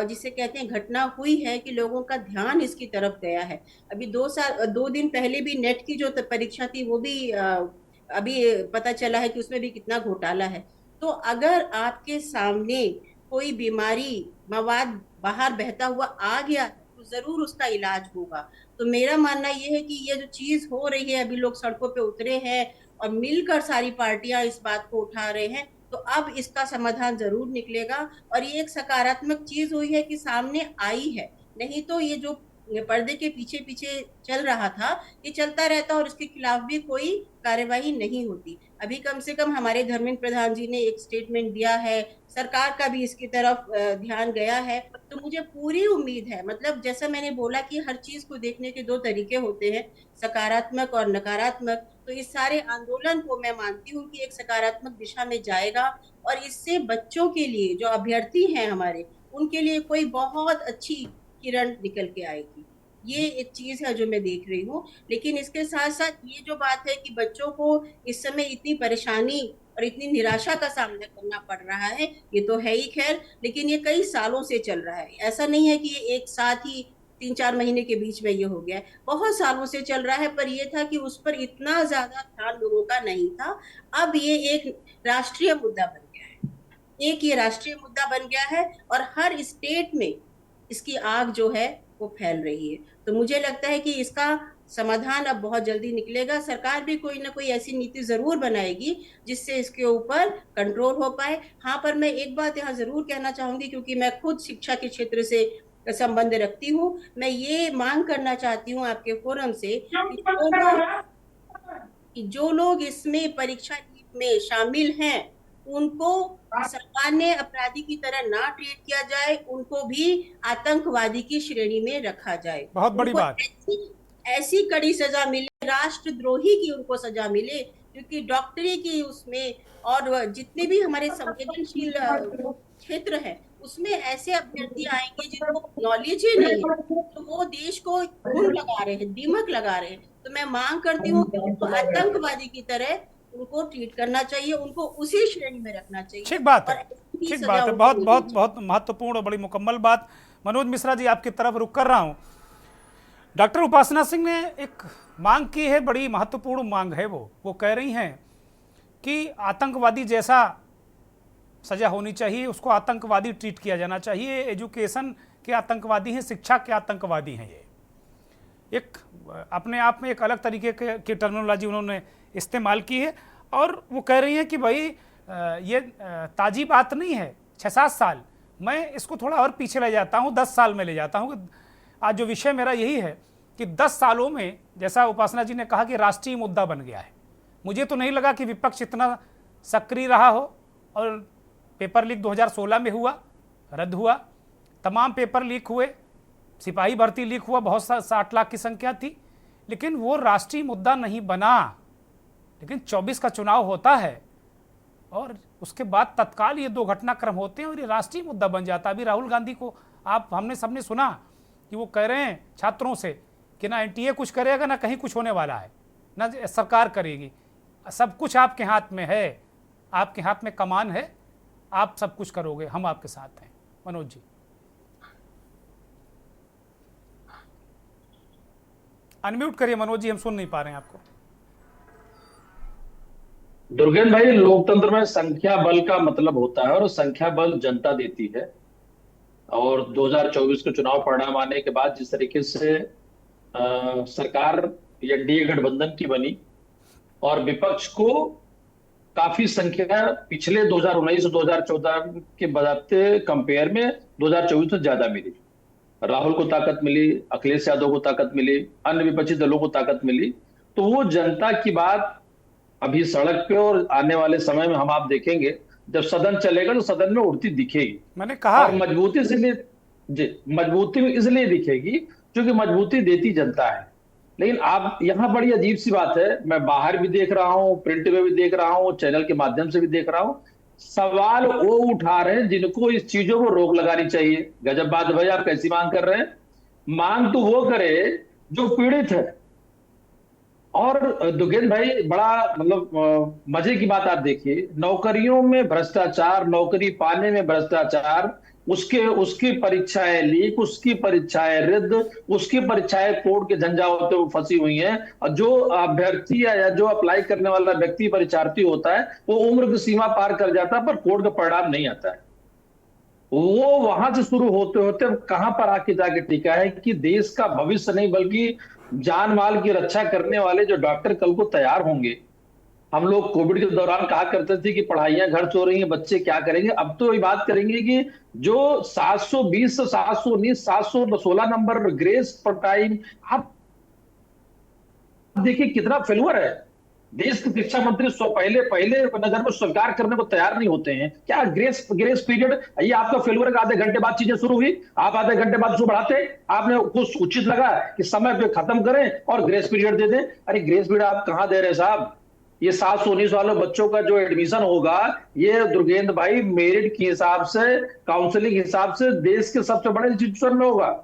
जिसे कहते हैं घटना हुई है कि लोगों का ध्यान इसकी तरफ गया है। अभी 2 दिन पहले भी नेट की जो परीक्षा थी वो भी अभी पता चला है कि उसमें भी कितना घोटाला है। तो अगर आपके सामने कोई बीमारी, मवाद बाहर बहता हुआ आ गया तो जरूर उसका इलाज होगा। तो मेरा मानना ये है कि ये जो चीज हो रही है, अभी लोग सड़कों पे उतरे हैं और मिलकर सारी पार्टियां इस बात को उठा रहे हैं, तो अब इसका समाधान जरूर निकलेगा। और ये एक सकारात्मक चीज हुई है कि सामने आई है, नहीं तो ये जो पर्दे के पीछे पीछे चल रहा था, ये चलता रहता और उसके खिलाफ भी कोई कार्यवाही नहीं होती। अभी कम से कम हमारे धर्मेंद्र प्रधान जी ने एक स्टेटमेंट दिया है, सरकार का भी इसकी तरफ ध्यान गया है। तो मुझे पूरी उम्मीद है, मतलब जैसा मैंने बोला कि हर चीज को देखने के दो तरीके होते हैं, सकारात्मक और नकारात्मक। तो इस सारे आंदोलन को मैं मानती हूँ कि एक सकारात्मक दिशा में जाएगा और इससे बच्चों के लिए, जो अभ्यर्थी हैं हमारे, उनके लिए कोई बहुत अच्छी किरण निकल के आएगी। ये एक चीज है जो मैं देख रही हूँ। लेकिन इसके साथ साथ ये जो बात है कि बच्चों को इस समय इतनी परेशानी और इतनी निराशा का सामना करना पड़ रहा है, ये तो है ही खैर, लेकिन ये कई सालों से चल रहा है। ऐसा नहीं है कि ये एक साथ ही 3-4 महीने के बीच में ये हो गया है, बहुत सालों से चल रहा है। पर ये था कि उस पर इतना ज्यादा ध्यान लोगों का नहीं था। अब ये एक राष्ट्रीय मुद्दा बन गया है, एक ये राष्ट्रीय मुद्दा बन गया है और हर स्टेट में इसकी आग जो है वो फैल रही है। तो मुझे लगता है कि इसका समाधान अब बहुत जल्दी निकलेगा। सरकार भी कोई ना कोई ऐसी नीति जरूर बनाएगी जिससे इसके ऊपर कंट्रोल हो पाए। हाँ, पर मैं एक बात यहाँ जरूर कहना चाहूंगी, क्योंकि मैं खुद शिक्षा के क्षेत्र से संबंध रखती हूँ। मैं ये मांग करना चाहती हूँ आपके फोरम से कि जो लोग इसमें परीक्षा में शामिल हैं उनको सामान्य अपराधी की तरह ना ट्रीट किया जाए, उनको भी आतंकवादी की श्रेणी में रखा जाए। बहुत बड़ी बात। ऐसी कड़ी सजा मिले, राष्ट्रद्रोही की उनको सजा मिले, क्योंकि डॉक्टरी की उसमें और जितने भी हमारे संवेदनशील क्षेत्र है उसमें ऐसे अभ्यर्थी आएंगे जिनको नॉलेज ही नहीं है, तो वो देश को घुन लगा रहे हैं, दीमक लगा रहे हैं। तो मैं मांग करती हूँ कि उनको आतंकवादी की तरह उनको ट्रीट करना चाहिए, उनको उसी श्रेणी में रखना चाहिए। ठीक बात है, ठीक बात है, बहुत बहुत बहुत महत्वपूर्ण और बड़ी मुकम्मल बात। मनोज मिश्रा जी, आपकी तरफ रुक कर रहा हूँ। डॉक्टर उपासना सिंह ने एक मांग की है, बड़ी महत्वपूर्ण मांग है। वो कह रही हैं कि आतंकवादी जैसा सजा होनी चाहिए, उसको आतंकवादी ट्रीट किया जाना चाहिए। एजुकेशन के आतंकवादी हैं, शिक्षा के आतंकवादी हैं। ये एक अपने आप में एक अलग तरीके की टर्मिनोलॉजी उन्होंने इस्तेमाल की है। और वो कह रही हैं कि भाई ये ताज़ी बात नहीं है, 6-7 साल, मैं इसको थोड़ा और पीछे ले जाता हूँ, 10 साल में ले जाता हूँ। आज जो विषय मेरा यही है कि 10 सालों में, जैसा उपासना जी ने कहा, कि राष्ट्रीय मुद्दा बन गया है। मुझे तो नहीं लगा कि विपक्ष इतना सक्रिय रहा हो। और पेपर लीक 2016 में हुआ, रद्द हुआ, तमाम पेपर लीक हुए, सिपाही भर्ती लीक हुआ, बहुत 60 लाख की संख्या थी, लेकिन वो राष्ट्रीय मुद्दा नहीं बना। लेकिन 24 का चुनाव होता है और उसके बाद तत्काल ये 2 घटनाक्रम होते हैं और ये राष्ट्रीय मुद्दा बन जाता है। अभी राहुल गांधी को हमने सबने सुना कि वो कह रहे हैं छात्रों से कि ना एनटीए कुछ करेगा, ना कहीं कुछ होने वाला है, ना सरकार करेगी, सब कुछ आपके हाथ में है, आपके हाथ में कमान है, आप सब कुछ करोगे, हम आपके साथ हैं। मनोज जी, अनम्यूट करिए मनोज जी, हम सुन नहीं पा रहे हैं आपको। दुर्गेन भाई, लोकतंत्र में संख्या बल का मतलब होता है और संख्या बल जनता देती है। और 2024 के चुनाव परिणाम आने के बाद जिस तरीके से सरकार एनडीए गठबंधन की बनी और विपक्ष को काफी संख्या पिछले 2019 और 2014 के बजाते कंपेयर में 2024 में ज्यादा मिली। राहुल को ताकत मिली, अखिलेश यादव को ताकत मिली, अन्य विपक्षी दलों को ताकत मिली। तो वो जनता की बात अभी सड़क पे और आने वाले समय में हम आप देखेंगे, जब सदन चलेगा तो सदन में उड़ती दिखेगी। मैंने कहा, और मजबूती इसलिए दिखेगी क्योंकि मजबूती देती जनता है। लेकिन आप यहाँ बड़ी अजीब सी बात है, मैं बाहर भी देख रहा हूँ, प्रिंट में भी देख रहा हूँ, चैनल के माध्यम से भी देख रहा हूँ, सवाल वो उठा रहे हैं जिनको इस चीजों को रोक लगानी चाहिए। गजब बात भाई, आप कैसी मांग कर रहे हैं? मांग तो वो करे जो पीड़ित है। और दुर्गेन भाई, बड़ा मतलब मजे की बात आप देखिए, नौकरियों में भ्रष्टाचार, नौकरी पाने में भ्रष्टाचार, उसकी परीक्षाएं लीक, उसकी परीक्षाएं रद्द, उसकी परीक्षाएं कोर्ट के झंझावतों में फंसी हुई हैं। और जो अभ्यर्थी या जो अप्लाई करने वाला व्यक्ति परीक्षार्थी होता है वो उम्र की सीमा पार कर जाता है पर कोर्ट का परिणाम नहीं आता है। वो वहां से शुरू होते होते कहां पर आके जाके टिका है कि देश का भविष्य नहीं बल्कि जान माल की रक्षा करने वाले जो डॉक्टर कल को तैयार होंगे, हम लोग कोविड के दौरान कहा करते थे कि पढ़ाइयां घर से हो रही हैं, बच्चे क्या करेंगे। अब तो ये बात करेंगे कि जो 720 से 719 716 नंबर ग्रेस पर टाइम, आप देखिए कितना फेल्यूर है। देश के शिक्षा मंत्री पहले नजर में स्वीकार करने को तैयार नहीं होते हैं। क्या ग्रेस पीरियड, ये आपका फेल्यूर है? आधे घंटे बाद चीजें शुरू हुई, आप आधे घंटे बाद उसको बढ़ाते, आपने कुछ उचित लगा कि समय पे खत्म करें और ग्रेस पीरियड दे दें। अरे ग्रेस पीरियड आप कहां दे रहे साहब? ये 719 वाले बच्चों का जो एडमिशन होगा, ये दुर्गेंद्र भाई मेरिट के हिसाब से, काउंसलिंग हिसाब से देश के सबसे बड़े इंस्टीट्यूशन में होगा।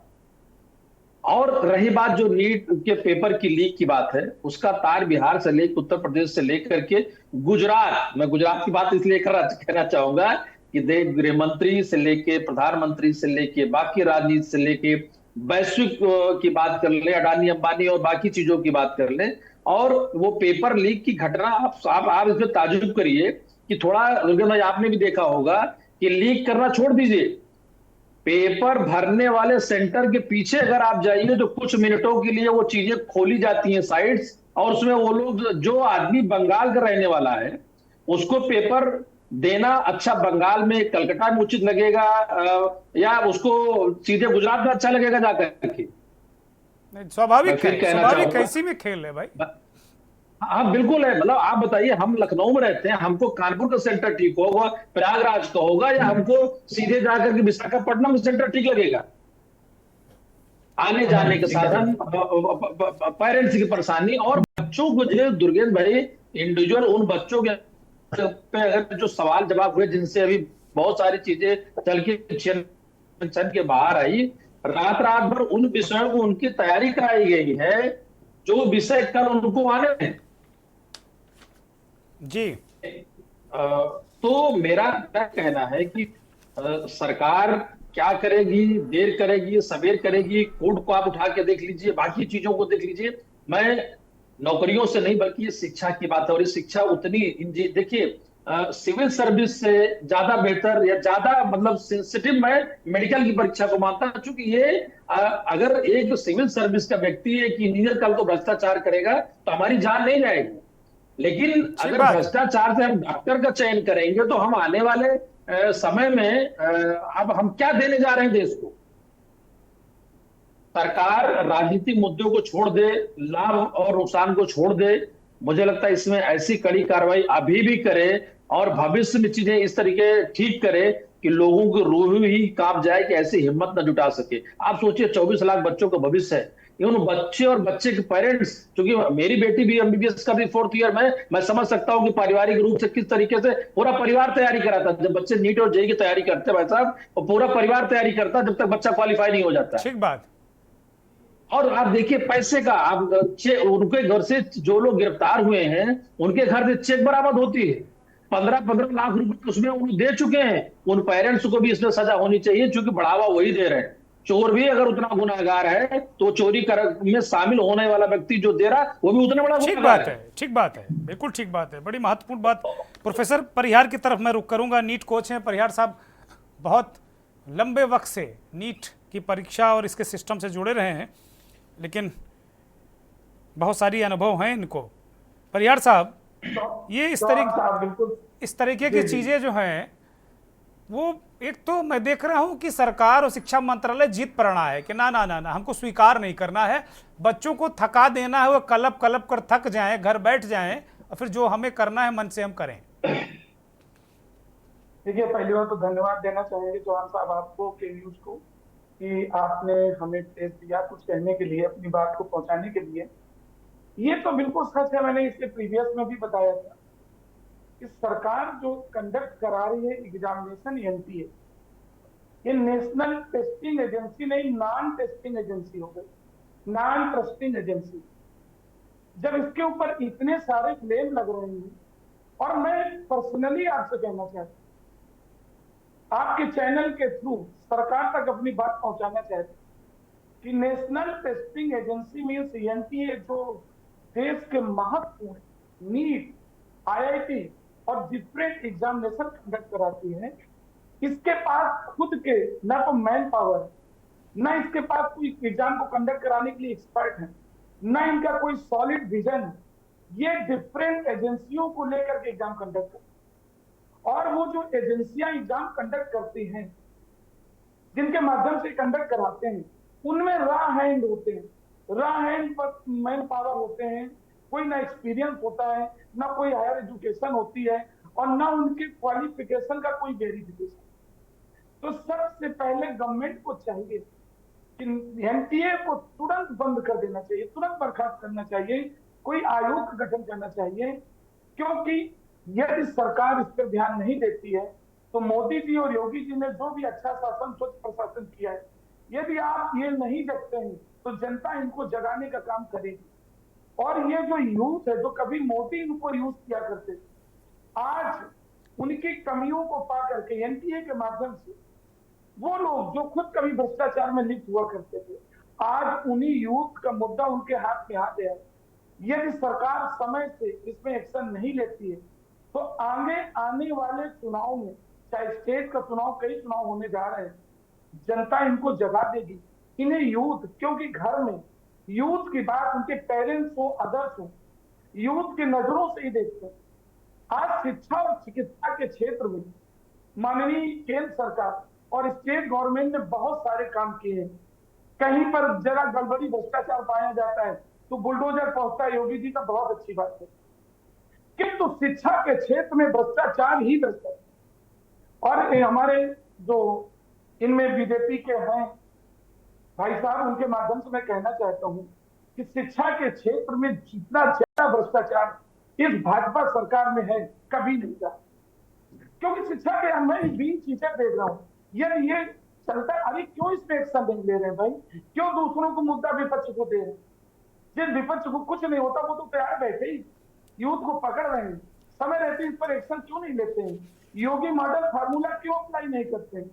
और रही बात जो नीट के पेपर की लीक की बात है, उसका तार बिहार से लेकर उत्तर प्रदेश से लेकर के गुजरात, मैं गुजरात की बात इसलिए कहना चाहूंगा कि देश गृह मंत्री से लेके प्रधानमंत्री से लेके बाकी राजनीति से लेके वैश्विक की बात कर ले, अडानी अंबानी और बाकी चीजों की बात कर ले, और वो पेपर लीक की घटना आप इसमें ताजुब करिए कि थोड़ा आपने भी देखा होगा कि लीक करना छोड़ दीजिए, पेपर भरने वाले सेंटर के पीछे अगर आप जाइए तो कुछ मिनटों के लिए वो चीजें खोली जाती हैं साइट्स, और उसमें वो लोग, जो आदमी बंगाल का रहने वाला है उसको पेपर देना अच्छा बंगाल में, कलकत्ता में उचित लगेगा या उसको सीधे गुजरात में अच्छा लगेगा जाकर के? स्वाभाविक कैसी में खेल है भाई। हाँ बिल्कुल है। मतलब आप बताइए, हम लखनऊ में रहते हैं, हमको कानपुर का सेंटर ठीक होगा, प्रयागराज का होगा, या हमको सीधे जाकर के विशाखापट्टनम में सेंटर ठीक लगेगा? आने जाने के साधन, पेरेंट्स की परेशानी, और बच्चों को जो दुर्गेंद्र भाई इंडिविजुअल उन बच्चों के पे अगर जो सवाल जवाब हुए, जिनसे अभी बहुत सारी चीजें चल के बाहर आई, रात भर उन विषयों को उनकी तैयारी कराई गई है जो विषय कल उनको आने हैं जी। तो मेरा कहना है कि सरकार क्या करेगी, देर करेगी, सवेर करेगी, कोर्ट को आप उठा के देख लीजिए, बाकी चीजों को देख लीजिए। मैं नौकरियों से नहीं, बल्कि ये शिक्षा की बात है, और ये शिक्षा उतनी, देखिए सिविल सर्विस से ज्यादा बेहतर या ज्यादा मतलब सेंसिटिव मैं मेडिकल की परीक्षा को मानता हूं, क्योंकि ये अगर एक सिविल सर्विस का व्यक्ति, एक इंजीनियर कल को भ्रष्टाचार करेगा तो हमारी जान नहीं जाएगी, लेकिन अगर भ्रष्टाचार से हम डॉक्टर का चयन करेंगे तो हम आने वाले समय में अब हम क्या देने जा रहे हैं देश को? सरकार राजनीतिक मुद्दों को छोड़ दे, लाभ और नुकसान को छोड़ दे। मुझे लगता है इसमें ऐसी कड़ी कार्रवाई अभी भी करे और भविष्य में चीजें इस तरीके ठीक करे कि लोगों की रूह ही कांप जाए कि ऐसी हिम्मत न जुटा सके। आप सोचिए 24 लाख बच्चों का भविष्य है, उन बच्चे और बच्चे के पेरेंट्स, क्योंकि मेरी बेटी भी एमबीबीएस का भी 4th ईयर में, मैं समझ सकता हूं कि पारिवारिक रूप से किस तरीके से पूरा परिवार तैयारी कराता। जब बच्चे नीट और जेईई की तैयारी करते भाई साहब, और पूरा परिवार तैयारी करता जब तक बच्चा क्वालिफाई नहीं हो जाता। ठीक बात। और आप देखिए पैसे का, आप उनके घर से जो लोग गिरफ्तार हुए हैं उनके घर से चेक बरामद होती है, 15-15 लाख रुपए उसमें उन्हें दे चुके हैं। उन पेरेंट्स को भी इसमें सजा होनी चाहिए, क्योंकि बढ़ावा वही दे रहे हैं। चोर भी अगर उतना गुनाहगार है तो चोरी में शामिल होने वाला व्यक्ति जो दे रहा वो भी उतना बड़ा गुनाहगार है। ठीक बात है, बिल्कुल ठीक बात है, बड़ी महत्वपूर्ण बात। प्रोफेसर परिहार की तरफ मैं रुक करूंगा, नीट कोच हैं परिहार साहब, बहुत लंबे वक्त से नीट की परीक्षा और इसके सिस्टम से जुड़े रहे हैं, लेकिन बहुत सारी अनुभव हैं इनको। परिहार साहब, ये इस तरीके की चीजें जो हैं, वो एक तो मैं देख रहा हूं कि सरकार और शिक्षा मंत्रालय जिद पर अड़ा है कि ना ना ना ना हमको स्वीकार नहीं करना है, बच्चों को थका देना है, वो कलप कर थक जाएं, घर बैठ जाएं, और फिर जो हमें करना है मन से हम करें। देखिए, पहली बार तो धन्यवाद देना चाहेंगे चौहान साहब आपको, के न्यूज को, कि आपने हमें प्लेस दिया कुछ कहने के लिए, अपनी बात को पहुंचाने के लिए। ये तो बिल्कुल सच है, मैंने इसके प्रीवियस में भी बताया था कि सरकार जो कंडक्ट करा रही है एग्जामिनेशन एनटीए, ये नेशनल टेस्टिंग एजेंसी नहीं, नॉन टेस्टिंग एजेंसी हो गई, नॉन ट्रस्टिंग एजेंसी। जब इसके ऊपर इतने सारे क्लेम लग रहे हैं, और मैं पर्सनली आपसे कहना चाहता हूं, आपके चैनल के थ्रू सरकार तक अपनी बात पहुंचाना चाहता हूं कि national testing agency means NTA जो देश के महत्वपूर्ण नीट, आईआईटी और डिफरेंट एग्जामिनेशन कंडक्ट कराती है, इसके पास खुद के ना तो मैन पावर है, ना इसके पास कोई एग्जाम को कंडक्ट कराने के लिए एक्सपर्ट है, ना इनका कोई सॉलिड विजन है, ये डिफरेंट एजेंसियों को लेकर के एग्जाम कंडक्ट करते हैं। और वो जो एजेंसियां एग्जाम कंडक्ट करती हैं, जिनके माध्यम से कंडक्ट कराते हैं, उनमें रॉ हैंड होते हैं, रॉ हैंड पर मैन पावर होते हैं, कोई ना एक्सपीरियंस होता है, ना कोई हायर एजुकेशन होती है, और ना उनके क्वालिफिकेशन का कोई वेरिफिकेशन। तो सबसे पहले गवर्नमेंट को चाहिए कि एनटीए को तुरंत बंद कर देना चाहिए, तुरंत बर्खास्त करना चाहिए, कोई आयोग का गठन करना चाहिए। क्योंकि यदि सरकार इस पर ध्यान नहीं देती है तो मोदी जी और योगी जी ने जो भी अच्छा शासन, स्वच्छ प्रशासन किया है, यदि आप ये नहीं देखते हैं तो जनता इनको जगाने का काम करेगी। और ये जो यूथ है, जो कभी मोदी इनको यूज किया करते थे, आज उनकी कमियों को पा करके एनटीए के माध्यम से वो लोग जो खुद कभी भ्रष्टाचार में लिप्त हुआ करते थे, आज उन्हीं यूथ का मुद्दा उनके हाथ में आ गया है। यदि सरकार समय से इसमें एक्शन नहीं लेती है तो आगे आने वाले चुनाव में, चाहे स्टेट का चुनाव, कई चुनाव होने जा रहे हैं, जनता इनको जगा देगी। इन्हें यूथ, क्योंकि घर में यूथ की बात उनके पेरेंट्स हो, अदर्स हो, यूथ की नजरों से ही देखते हैं। आज शिक्षा और चिकित्सा के क्षेत्र में माननीय केंद्र सरकार और स्टेट गवर्नमेंट ने बहुत सारे काम किए हैं। कहीं पर जरा गड़बड़ी, भ्रष्टाचार पाया जाता है तो बुलडोजर पहुंचता है, योगी जी का बहुत अच्छी बात है। किंतु शिक्षा के क्षेत्र में भ्रष्टाचार ही भ्रष्टाचार। और हमारे जो इनमें बीजेपी के हैं भाई साहब, उनके माध्यम से मैं कहना चाहता हूं कि शिक्षा के क्षेत्र में जितना ज्यादा भ्रष्टाचार इस भाजपा सरकार में है, कभी नहीं था। क्योंकि शिक्षा के मैं 20 चीजें देख रहा हूं, ये चलता है। अरे क्यों इसमें एक्शन नहीं ले रहे हैं भाई? क्यों दूसरों को मुद्दा विपक्ष को दे रहे हैं? जिस विपक्ष को कुछ नहीं होता वो तो तैयार बैठे ही यूथ को पकड़ रहे हैं, समय रहते इस पर एक्शन क्यों नहीं लेते हैं? योगी मॉडल फार्मूला क्यों अप्लाई नहीं करते हैं?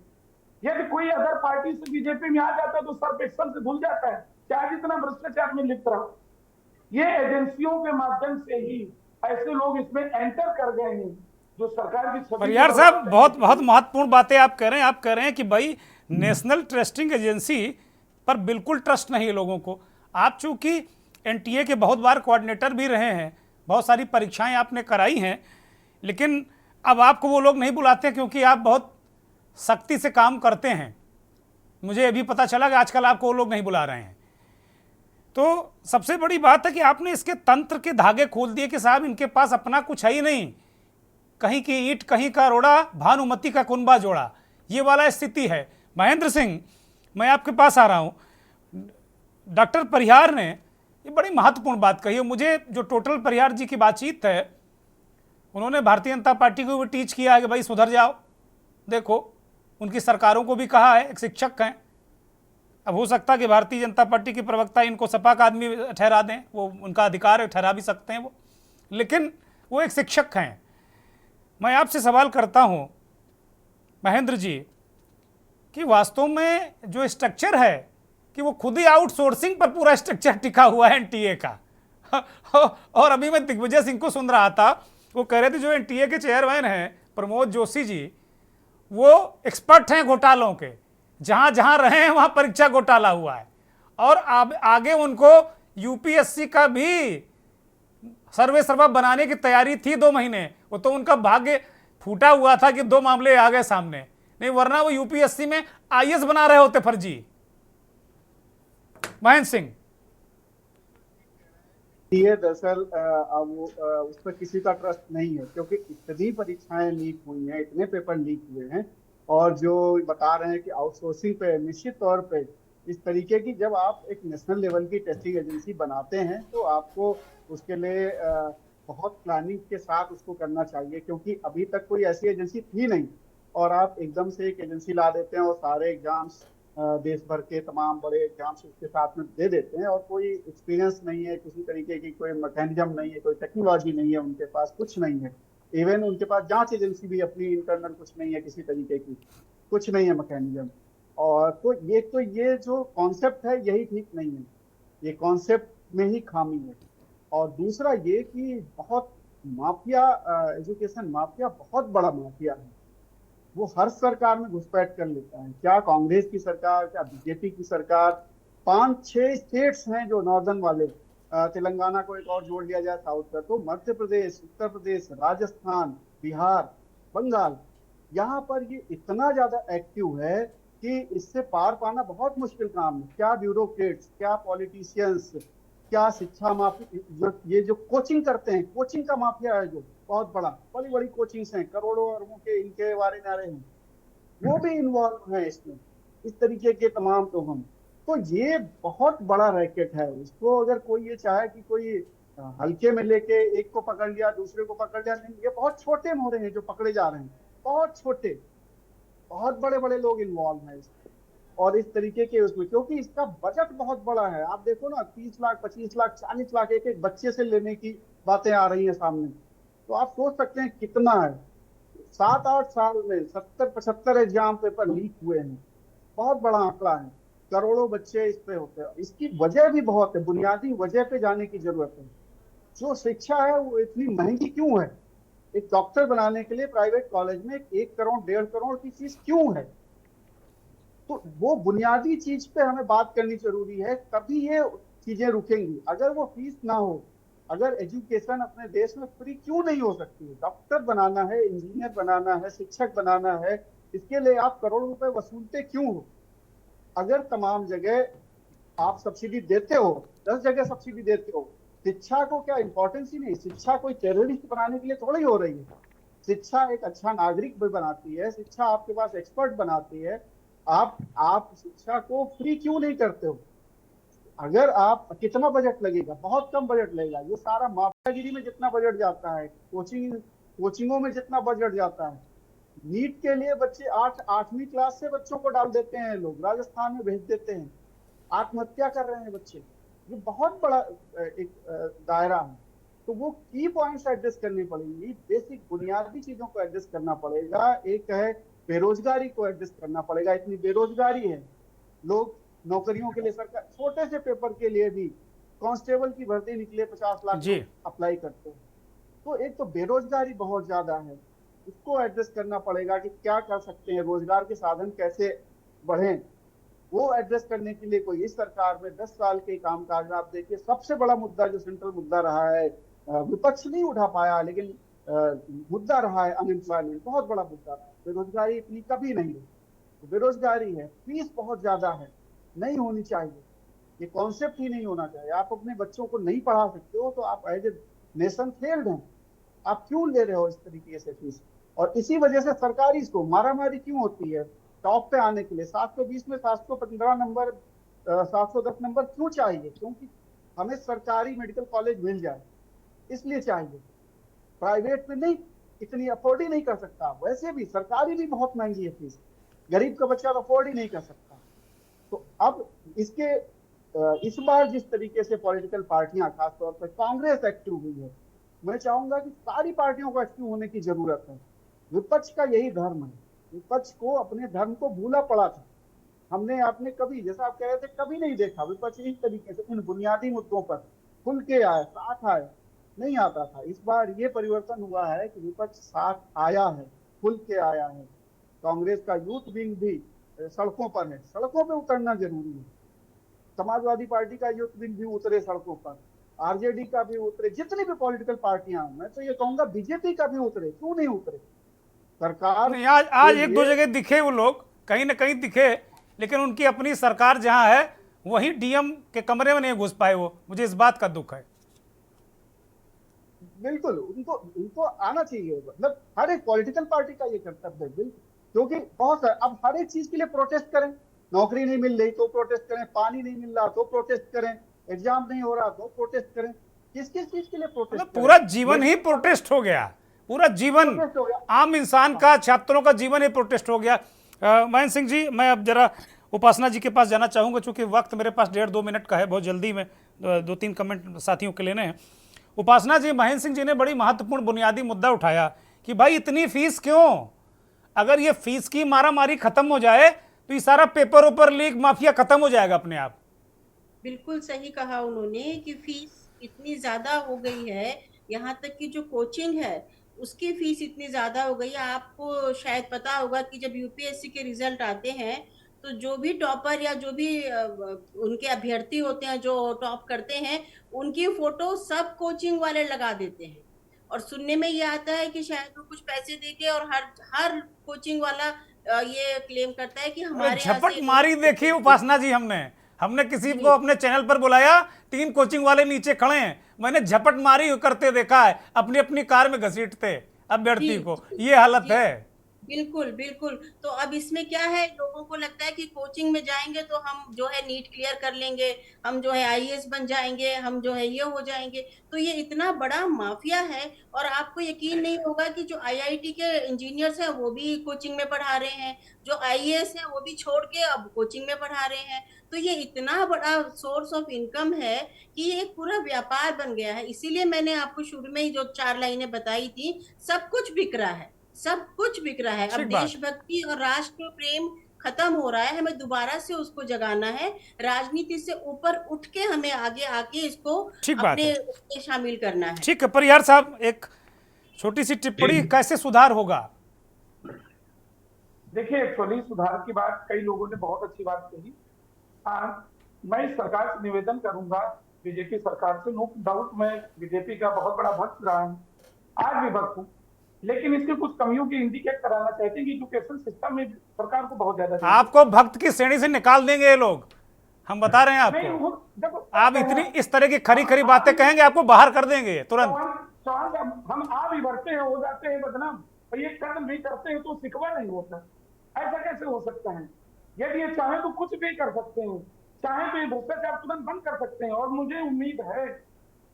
यदि कोई अदर पार्टी से बीजेपी में आ जाता है तो सर्फ एक्शन से धुल जाता है, चाहे जितना भ्रष्टाचार में लिप्त रहा। ये एजेंसियों के माध्यम से ही ऐसे लोग इसमें एंटर कर गए हैं जो सरकार की छवि। परिहार साहब, बहुत बहुत महत्वपूर्ण बातें आप कह रहे हैं। आप कह रहे हैं कि भाई नेशनल ट्रस्टिंग एजेंसी पर बिल्कुल ट्रस्ट नहीं है लोगों को। आप चूंकि एनटीए के बहुत बार कोऑर्डिनेटर भी रहे हैं, बहुत सारी परीक्षाएं आपने कराई हैं, लेकिन अब आपको वो लोग नहीं बुलाते क्योंकि आप बहुत सख्ती से काम करते हैं। मुझे अभी पता चला कि आजकल आपको वो लोग नहीं बुला रहे हैं। तो सबसे बड़ी बात है कि आपने इसके तंत्र के धागे खोल दिए कि साहब इनके पास अपना कुछ है ही नहीं, कहीं की ईंट कहीं का रोड़ा, भानुमति का कुनबा जोड़ा, ये वाला स्थिति है। महेंद्र सिंह, मैं आपके पास आ रहा हूँ। डॉक्टर परिहार ने ये बड़ी महत्वपूर्ण बात कही है। मुझे जो टोटल परिहार जी की बातचीत है, उन्होंने भारतीय जनता पार्टी को भी टीच किया है कि भाई सुधर जाओ। देखो, उनकी सरकारों को भी कहा है, एक शिक्षक हैं। अब हो सकता है कि भारतीय जनता पार्टी की प्रवक्ता इनको सपा का आदमी ठहरा दें, वो उनका अधिकार है, ठहरा भी सकते हैं वो, लेकिन वो एक शिक्षक हैं। मैं आपसे सवाल करता हूं महेंद्र जी कि वास्तव में जो स्ट्रक्चर है कि वो खुद ही आउटसोर्सिंग पर पूरा स्ट्रक्चर टिका हुआ है एनटीए का। और अभी मैं दिग्विजय सिंह को सुन रहा था, वो कह रहे थे जो एनटीए के चेयरमैन हैं प्रमोद जोशी जी, वो एक्सपर्ट हैं घोटालों के, जहां जहां रहे हैं वहां परीक्षा घोटाला हुआ है। और आगे उनको यूपीएससी का भी सर्वे सर्वा बनाने की तैयारी थी 2 महीने। वो तो उनका भाग्य फूटा हुआ था कि 2 मामले आ गए सामने, नहीं वरना वो यूपीएससी में आईएएस बना रहे होते फर्जी। महेंद्र सिंह, ये दरअसल अब उस पर किसी का ट्रस्ट नहीं है, क्योंकि इतनी परीक्षाएं लीक हुई हैं, इतने पेपर लीक हुए हैं, और जो बता रहे हैं कि आउटसोर्सिंग पे निश्चित तौर पे इस तरीके की, जब आप एक नेशनल लेवल की टेस्टिंग एजेंसी बनाते हैं तो आपको उसके लिए बहुत प्लानिंग के साथ उसको करना चाहिए, क्योंकि अभी तक कोई ऐसी एजेंसी थी नहीं, और आप एकदम से एक एजेंसी ला देते हैं और सारे एग्जाम्स, देश भर के तमाम बड़े एग्जाम्स उसके साथ में दे देते हैं, और कोई एक्सपीरियंस नहीं है, किसी तरीके की कोई मैकेनिज्म नहीं है, कोई टेक्नोलॉजी नहीं है, उनके पास कुछ नहीं है। इवन उनके पास जांच एजेंसी भी अपनी इंटरनल कुछ नहीं है, किसी तरीके की कुछ नहीं है मैकेनिज्म। और तो ये जो कॉन्सेप्ट है यही ठीक नहीं है, ये कॉन्सेप्ट में ही खामी है। और दूसरा ये कि बहुत माफिया, एजुकेशन माफिया बहुत बड़ा माफिया है, वो हर सरकार में घुसपैठ कर लेता है। क्या कांग्रेस की सरकार, क्या बीजेपी की सरकार, 5-6 स्टेट्स हैं जो नॉर्दर्न वाले तेलंगाना को एक और जोड़ लिया जाए साउथ का, तो मध्य प्रदेश, उत्तर प्रदेश, राजस्थान, बिहार, बंगाल, यहाँ पर ये इतना ज्यादा एक्टिव है कि इससे पार पाना बहुत मुश्किल काम है। क्या ब्यूरोक्रेट्स, क्या पॉलिटिशियंस, क्या शिक्षा माफिया, ये जो कोचिंग करते हैं, कोचिंग का माफिया है जो बहुत बड़ा, बड़ी बड़ी कोचिंग्स हैं, करोड़ों अरबों के इनके वारे नारे हैं, वो भी इन्वॉल्व है इसमें, इस तरीके के तमाम तो हम, तो ये बहुत बड़ा रैकेट है। इसको अगर कोई ये चाहे कि कोई हल्के में लेके एक को पकड़ लिया दूसरे को पकड़ लिया, नहीं, ये बहुत छोटे मोहरे हैं जो पकड़े जा रहे हैं, बहुत छोटे, बहुत बड़े बड़े लोग इन्वॉल्व हैं इसमें और इस तरीके के उसमें, क्योंकि इसका बजट बहुत बड़ा है। आप देखो ना, 30 लाख, 25 लाख, 40 लाख एक एक बच्चे से लेने की बातें आ रही हैं सामने, तो आप सोच सकते हैं कितना है। 7-8 साल में 70-75 एग्जाम पेपर लीक हुए हैं, बहुत बड़ा आंकड़ा है, करोड़ों बच्चे इस पे होते हैं। इसकी वजह भी बहुत है, बुनियादी वजह पे जाने की जरूरत है। जो शिक्षा है वो इतनी महंगी क्यों है? एक डॉक्टर बनाने के लिए प्राइवेट कॉलेज में 1 करोड़ 1.5 करोड़ की फीस क्यों है? तो वो बुनियादी चीज पे हमें बात करनी जरूरी है, तभी ये चीजें रुकेंगी। अगर वो फीस ना हो, अगर एजुकेशन अपने देश में फ्री क्यों नहीं हो सकती? डॉक्टर बनाना है, इंजीनियर बनाना है, शिक्षक बनाना है, इसके लिए आप करोड़ों रुपए वसूलते क्यों हो? अगर तमाम जगह आप सब्सिडी देते हो, 10 जगह सब्सिडी देते हो, शिक्षा को क्या इंपॉर्टेंस ही नहीं? शिक्षा कोई टेररिस्ट बनाने के लिए थोड़ी हो रही है। शिक्षा एक अच्छा नागरिक भी बनाती है, शिक्षा आपके पास एक्सपर्ट बनाती है। आप शिक्षा को फ्री क्यों नहीं करते हो? अगर आप, कितना बजट लगेगा? बहुत कम बजट लगेगा। ये सारा माफियागिरी में जितना बजट जाता है, कोचिंगों में जितना बजट जाता है, नीट के लिए बच्चे 8वीं क्लास से बच्चों को डाल देते हैं लोग, राजस्थान में भेज देते हैं, आत्महत्या कर रहे हैं बच्चे। ये बहुत बड़ा एक दायरा है। तो वो की पॉइंट्स एड्रेस करनी पड़ेंगी, बेसिक बुनियादी चीजों को एड्रेस करना पड़ेगा। एक है बेरोजगारी को एड्रेस करना पड़ेगा, इतनी बेरोजगारी है, लोग नौकरियों के लिए, सरकार छोटे से पेपर के लिए भी, कांस्टेबल की भर्ती निकले 50 लाख अप्लाई करते हैं। तो एक तो बेरोजगारी बहुत ज्यादा है, इसको एड्रेस करना पड़ेगा कि क्या कर सकते हैं, रोजगार के साधन कैसे बढ़ें। वो एड्रेस करने के लिए कोई, इस सरकार में 10 साल के कामकाज में आप देखिए, सबसे बड़ा मुद्दा जो सेंट्रल मुद्दा रहा है, विपक्ष नहीं उठा पाया लेकिन मुद्दा रहा है, अनएम्प्लॉयमेंट बहुत बड़ा मुद्दा रहा है। बेरोजगारी इतनी कभी नहीं है, तो बेरोजगारी है, फीस बहुत ज्यादा है, नहीं होनी चाहिए, ये कॉन्सेप्ट ही नहीं होना चाहिए। आप अपने बच्चों को नहीं पढ़ा सकते हो तो आप एज ए नेशन फेल्ड हैं, आप क्यों ले रहे हो इस तरीके से फीस? और इसी वजह से सरकारी स्कूल मारामारी क्यों होती है टॉप पे आने के लिए? 720 में 715 नंबर, 710 नंबर क्यों चाहिए? क्योंकि हमें सरकारी मेडिकल कॉलेज मिल जाए, इसलिए चाहिए। प्राइवेट में नहीं, इतनी अफोर्ड ही नहीं कर सकता। वैसे भी सरकारी भी बहुत महंगी है फीस, गरीब का बच्चा अफोर्ड ही नहीं कर सकता। तो अब इसके इस बार जिस तरीके से पॉलिटिकल पार्टियां, खासतौर पर कांग्रेस एक्टिव हुई है, मैं चाहूंगा कि सारी पार्टियों को एक्टिव होने की जरूरत है। विपक्ष का यही धर्म है, विपक्ष को अपने धर्म को भूला पड़ा था। हमने आपने कभी, जैसा आप कह रहे थे, कभी नहीं देखा विपक्ष इस तरीके से इन बुनियादी मुद्दों पर खुल के आए, साथ आए, नहीं आता था। इस बार ये परिवर्तन हुआ है कि विपक्ष साथ आया है, खुल के आया है। कांग्रेस का यूथ विंग भी सड़कों पर है, सड़कों पे उतरना जरूरी है। समाजवादी पार्टी का यूथ विंग भी उतरे सड़कों पर, आरजेडी का भी उतरे, जितनी भी पॉलिटिकल पार्टियां, मैं तो ये कहूंगा बीजेपी का भी उतरे। क्यों नहीं उतरे? सरकार नहीं, आज एक दो जगह दिखे वो लोग, कहीं ना कहीं दिखे, लेकिन उनकी अपनी सरकार जहां है वहीं डीएम के कमरे में नहीं घुस पाए वो। मुझे इस बात का दुख है। बिल्कुल, उनको आना चाहिए। मतलब हर एक पॉलिटिकल पार्टी का ये कर्तव्य है, बिल्कुल, क्योंकि बहुत अब हर एक चीज के लिए प्रोटेस्ट करें। नौकरी नहीं मिल रही तो प्रोटेस्ट करें, पानी नहीं मिल रहा तो प्रोटेस्ट करें, एग्जाम नहीं हो रहा तो प्रोटेस्ट करें। किस किस चीज के लिए प्रोटेस्ट करें? पूरा जीवन ही प्रोटेस्ट हो गया, पूरा जीवन आम इंसान का, छात्रों का जीवन ही प्रोटेस्ट हो गया। महेंद्र सिंह जी, मैं अब जरा उपासना जी के पास जाना चाहूंगा, चूंकि वक्त मेरे पास 1.5-2 मिनट का है, बहुत जल्दी में 2-3 कमेंट साथियों के लेने हैं। उपासना जी, महेंद्र सिंह जी ने बड़ी महत्वपूर्ण बुनियादी मुद्दा उठाया कि भाई इतनी फीस क्यों? अगर ये फीस की मारामारी खत्म हो जाए तो ये सारा पेपर ऊपर लीक माफिया खत्म हो जाएगा अपने आप। बिल्कुल सही कहा उन्होंने कि फीस इतनी ज्यादा हो गई है, यहाँ तक कि जो कोचिंग है उसकी फीस इतनी ज्यादा हो गई है। आपको शायद पता होगा कि जब यूपीएससी के रिजल्ट आते हैं तो जो भी टॉपर या जो भी उनके अभ्यर्थी होते हैं जो टॉप करते हैं, उनकी फोटो सब कोचिंग वाले लगा देते हैं। और सुनने में ये आता है कि शायद वो कुछ पैसे देके, और हर कोचिंग वाला ये क्लेम करता है कि हमारे यहाँ झपट से मारी देखी उपासना जी। हमने किसी को अपने चैनल पर बुलाया, 3 कोचिंग वाले नीचे खड़े हैं, मैंने झपट मारी करते देखा है, अपनी अपनी कार में घसीटते अभ्यर्थी को। ये हालत है। बिल्कुल बिल्कुल। तो अब इसमें क्या है, लोगों को लगता है कि कोचिंग में जाएंगे तो हम जो है नीट क्लियर कर लेंगे, हम जो है आईएएस बन जाएंगे, हम जो है ये हो जाएंगे। तो ये इतना बड़ा माफिया है। और आपको यकीन नहीं होगा कि जो आईआईटी के इंजीनियर्स हैं वो भी कोचिंग में पढ़ा रहे हैं, जो आईएएस है वो भी छोड़ के अब कोचिंग में पढ़ा रहे हैं। तो ये इतना बड़ा सोर्स ऑफ इनकम है कि ये एक पूरा व्यापार बन गया है। इसीलिए मैंने आपको शुरू में ही जो 4 लाइनें बताई थी, सब कुछ बिक रहा है, सब कुछ बिक रहा है। अब देशभक्ति और राष्ट्र प्रेम खत्म हो रहा है, हमें दोबारा से उसको जगाना है। राजनीति से ऊपर उठ के हमें आगे आके इसको अपने शामिल करना है। ठीक है परिहार साहब, एक छोटी सी टिप्पणी, कैसे सुधार होगा? देखिए, एक्चुअली सुधार की बात कई लोगों ने बहुत अच्छी बात कही। मैं इस सरकार से निवेदन करूंगा, बीजेपी सरकार से, नो डाउट मैं बीजेपी का बहुत बड़ा भक्त रहा हूँ, आज भी भक्त हूँ, लेकिन इसके कुछ कमियों की इंडिकेट कराना चाहते हैं कि एजुकेशन सिस्टम में सरकार को बहुत ज्यादा। आपको भक्त की श्रेणी से निकाल देंगे ये लोग, हम बता रहे हैं आपको। आप इतनी इस तरह की खरी खरी बातें कहेंगे, आपको बाहर कर देंगे तुरंत। हम आप ही बढ़ते हैं, हो जाते हैं बदनाम, और ये कर्म भी करते हैं तो सिकवा नहीं होता। ऐसा कैसे हो सकता है? यदि ये चाहे तो कुछ भी कर सकते हैं, चाहे तो ये भ्रष्टाचार तुरंत बंद कर सकते हैं। और मुझे उम्मीद है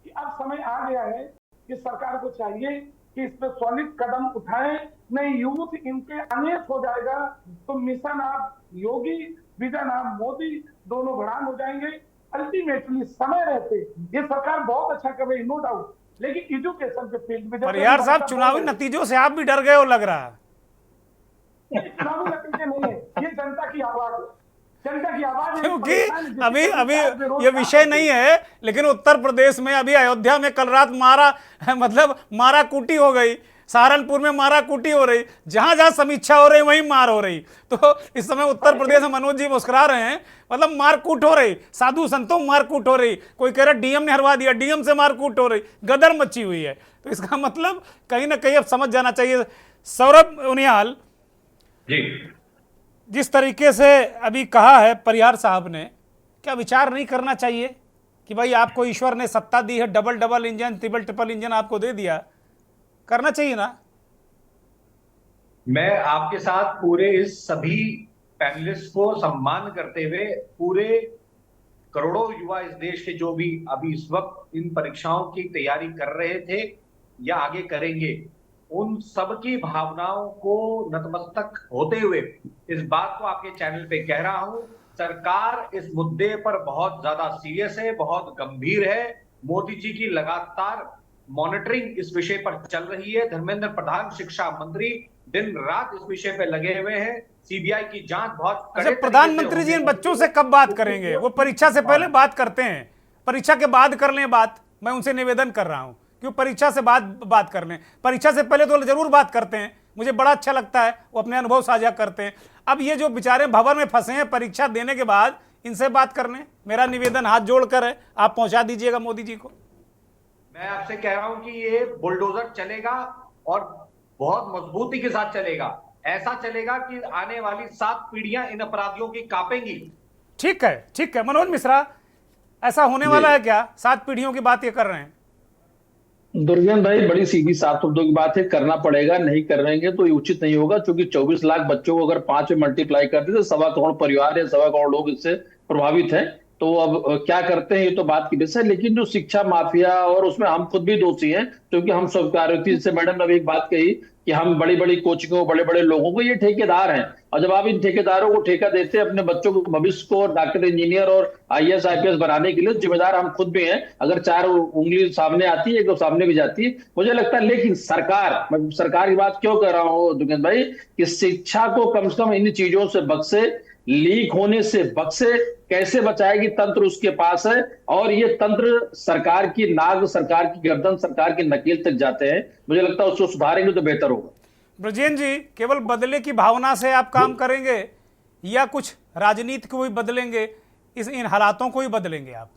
कि अब समय आ गया है कि सरकार को चाहिए कि इस पे सॉलिड कदम उठाएं, नहीं यूथ इनके अनेक हो जाएगा तो मिशन आप योगी, विजन आप मोदी, दोनों भड़ान हो जाएंगे। अल्टीमेटली समय रहते ये सरकार बहुत अच्छा कर रही है, नो डाउट, लेकिन एजुकेशन के फील्ड में। परिहार साहब, चुनावी नतीजों से आप भी डर गए हो लग रहा है। चुनावी नतीजे नहीं है, ये जनता की आवाज है, जनता की आवाज है। क्योंकि अभी ये विषय नहीं है, लेकिन उत्तर प्रदेश में अभी अयोध्या में कल रात मारा कूटी हो गई, सहारनपुर में मारा कूटी हो रही, जहां जहां समीक्षा हो रही वहीं मार हो रही। तो इस समय उत्तर प्रदेश में मनोज जी मुस्कुरा रहे हैं, मतलब मारकूट हो रही, साधु संतों मारकूट हो रही, कोई कह रहा डीएम ने हरवा दिया, डीएम से मारकूट हो रही, गदर मची हुई है। तो इसका मतलब कहीं ना कहीं अब समझ जाना चाहिए। सौरभ उनियाल जी, जिस तरीके से अभी कहा है परिहार साहब ने, क्या विचार नहीं करना चाहिए कि भाई आपको ईश्वर ने सत्ता दी है, डबल इंजन, ट्रिपल इंजन आपको दे दिया, करना चाहिए ना? मैं आपके साथ पूरे इस सभी पैनलिस्ट को सम्मान करते हुए, पूरे करोड़ों युवा इस देश के जो भी अभी इस वक्त इन परीक्षाओं की तैयारी कर रहे थे या आगे करेंगे, उन सबकी भावनाओं को नतमस्तक होते हुए इस बात को आपके चैनल पे कह रहा हूं, सरकार इस मुद्दे पर बहुत ज्यादा सीरियस है, बहुत गंभीर है। मोदी जी की लगातार मॉनिटरिंग इस विषय पर चल रही है। धर्मेंद्र प्रधान शिक्षा मंत्री दिन रात इस विषय पे लगे हुए हैं। सीबीआई की जांच बहुत अच्छा, प्रधानमंत्री जी इन बच्चों से कब बात करेंगे? वो परीक्षा से पहले बात करते हैं, परीक्षा के बाद कर लें बात। मैं उनसे निवेदन कर रहा हूं कि परीक्षा से बाद बात कर लें, परीक्षा से पहले तो जरूर बात करते हैं, मुझे बड़ा अच्छा लगता है, वो अपने अनुभव साझा करते हैं। अब ये जो बेचारे भवन में फंसे हैं परीक्षा देने के बाद, इनसे बात करने मेरा निवेदन हाथ जोड़कर है, आप पहुंचा दीजिएगा मोदी जी को। मैं आपसे कह रहा हूं कि ये बुलडोजर चलेगा और बहुत मजबूती के साथ चलेगा। ऐसा चलेगा कि आने वाली 7 पीढ़ियां इन अपराधियों की कांपेंगी। ठीक है मनोज मिश्रा, ऐसा होने वाला है क्या? 7 पीढ़ियों की बात ये कर रहे हैं? दुर्गेंद्र भाई, बड़ी सीधी साफ शब्दों की बात है, करना पड़ेगा, नहीं करेंगे तो ये उचित नहीं होगा। क्योंकि 24 लाख बच्चों को अगर 5 में मल्टीप्लाई करते तो 1.25 करोड़ परिवार या 1.25 करोड़ लोग इससे प्रभावित हैं। तो अब क्या करते हैं ये तो बात की विषय है, लेकिन जो शिक्षा माफिया, और उसमें हम खुद भी दोषी हैं, क्योंकि हम स्वीकारोती से मैडम ने अभी एक बात कही कि हम बड़ी बड़ी कोचिंगों, बड़े बड़े लोगों को ये ठेकेदार हैं, और जब आप इन ठेकेदारों को ठेका देते हैं अपने बच्चों को भविष्य को डॉक्टर, इंजीनियर और आईएएस आईपीएस बनाने के लिए, जिम्मेदार हम खुद भी हैं। अगर 4 उंगली सामने आती है तो सामने भी जाती है, मुझे लगता है। लेकिन मैं सरकार की बात क्यों कर रहा हूँ दुर्गेंद्र भाई, कि शिक्षा को कम से कम इन चीजों से बख्शे, लीक होने से बख्शे, कैसे बचाएगी तंत्र उसके पास है। और ये तंत्र सरकार की नाक, सरकार की गर्दन, सरकार की नकेल तक जाते हैं। मुझे लगता है उसको सुधारेंगे तो बेहतर होगा। ब्रजेन जी, केवल बदले की भावना से आप काम करेंगे या कुछ राजनीति को भी बदलेंगे, इन हालातों को ही बदलेंगे आप?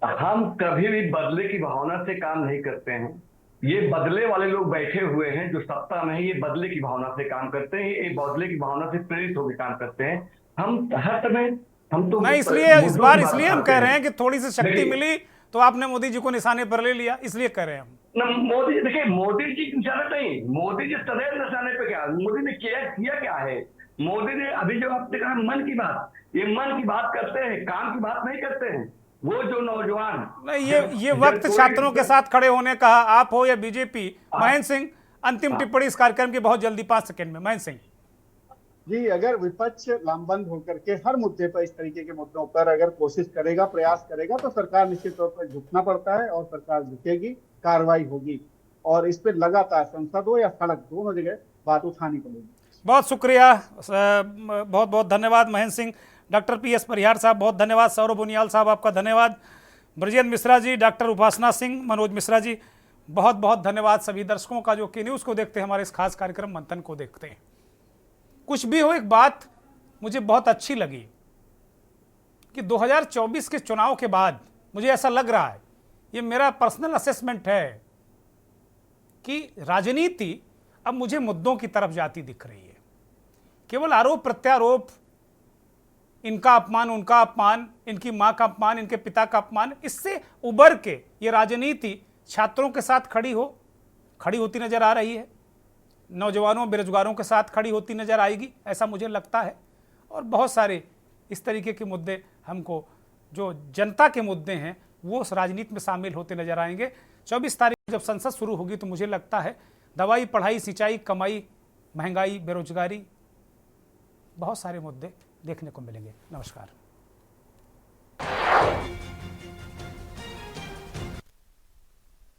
हम कभी भी बदले की भावना से काम नहीं करते हैं। ये बदले वाले लोग बैठे हुए हैं जो सत्ता में है, ये बदले की भावना से काम करते हैं, ये बदले की भावना से प्रेरित होकर काम करते हैं। हम हर समय हम तो नहीं, इसलिए इस बार इसलिए हम कह रहे हैं कि थोड़ी सी शक्ति मिली तो आपने मोदी जी को निशाने पर ले लिया, इसलिए कह रहे हैं हम। मोदी, देखिए मोदी जी निशाने नहीं, मोदी जी सदैव निशाने पे क्या, मोदी ने किया क्या है? मोदी ने अभी जो आपने कहा मन की बात, ये मन की बात करते हैं, काम की बात नहीं करते हैं। वो जो नौजवान नहीं, ये वक्त छात्रों के साथ खड़े होने का, आप हो या बीजेपी। महेंद्र सिंह, अंतिम टिप्पणी इस कार्यक्रम की बहुत जल्दी, 5 सेकंड में। महेंद्र सिंह जी, अगर विपक्ष लामबंद होकर के हर मुद्दे पर, इस तरीके के मुद्दों पर अगर कोशिश करेगा, प्रयास करेगा, तो सरकार निश्चित तौर पर झुकना पड़ता है और सरकार झुकेगी, कार्रवाई होगी और इस पर लगातार संसद हो या सड़क, दोनों जगह बात उठानी पड़ेगी। बहुत शुक्रिया, बहुत बहुत धन्यवाद महेंद्र सिंह। डॉक्टर PS परिहार साहब बहुत धन्यवाद। सौरभ बुनियाल साहब आपका धन्यवाद। ब्रजेंद्र मिश्रा जी, डॉक्टर उपासना सिंह, मनोज मिश्रा जी, बहुत बहुत धन्यवाद सभी दर्शकों का जो के न्यूज़ को देखते हैं, हमारे इस खास कार्यक्रम मंथन को देखते हैं। कुछ भी हो, एक बात मुझे बहुत अच्छी लगी कि 2024 के चुनाव के बाद मुझे ऐसा लग रहा है, ये मेरा पर्सनल असेसमेंट है, कि राजनीति अब मुझे मुद्दों की तरफ जाती दिख रही है। केवल आरोप प्रत्यारोप, इनका अपमान, उनका अपमान, इनकी मां का अपमान, इनके पिता का अपमान, इससे उबर के ये राजनीति छात्रों के साथ खड़ी होती नजर आ रही है, नौजवानों बेरोजगारों के साथ खड़ी होती नजर आएगी, ऐसा मुझे लगता है। और बहुत सारे इस तरीके के मुद्दे हमको, जो जनता के मुद्दे हैं, वो उस राजनीति में शामिल होते नजर आएंगे। 24 तारीख जब संसद शुरू होगी तो मुझे लगता है दवाई, पढ़ाई, सिंचाई, कमाई, महंगाई, बेरोजगारी, बहुत सारे मुद्दे देखने को मिलेंगे। नमस्कार।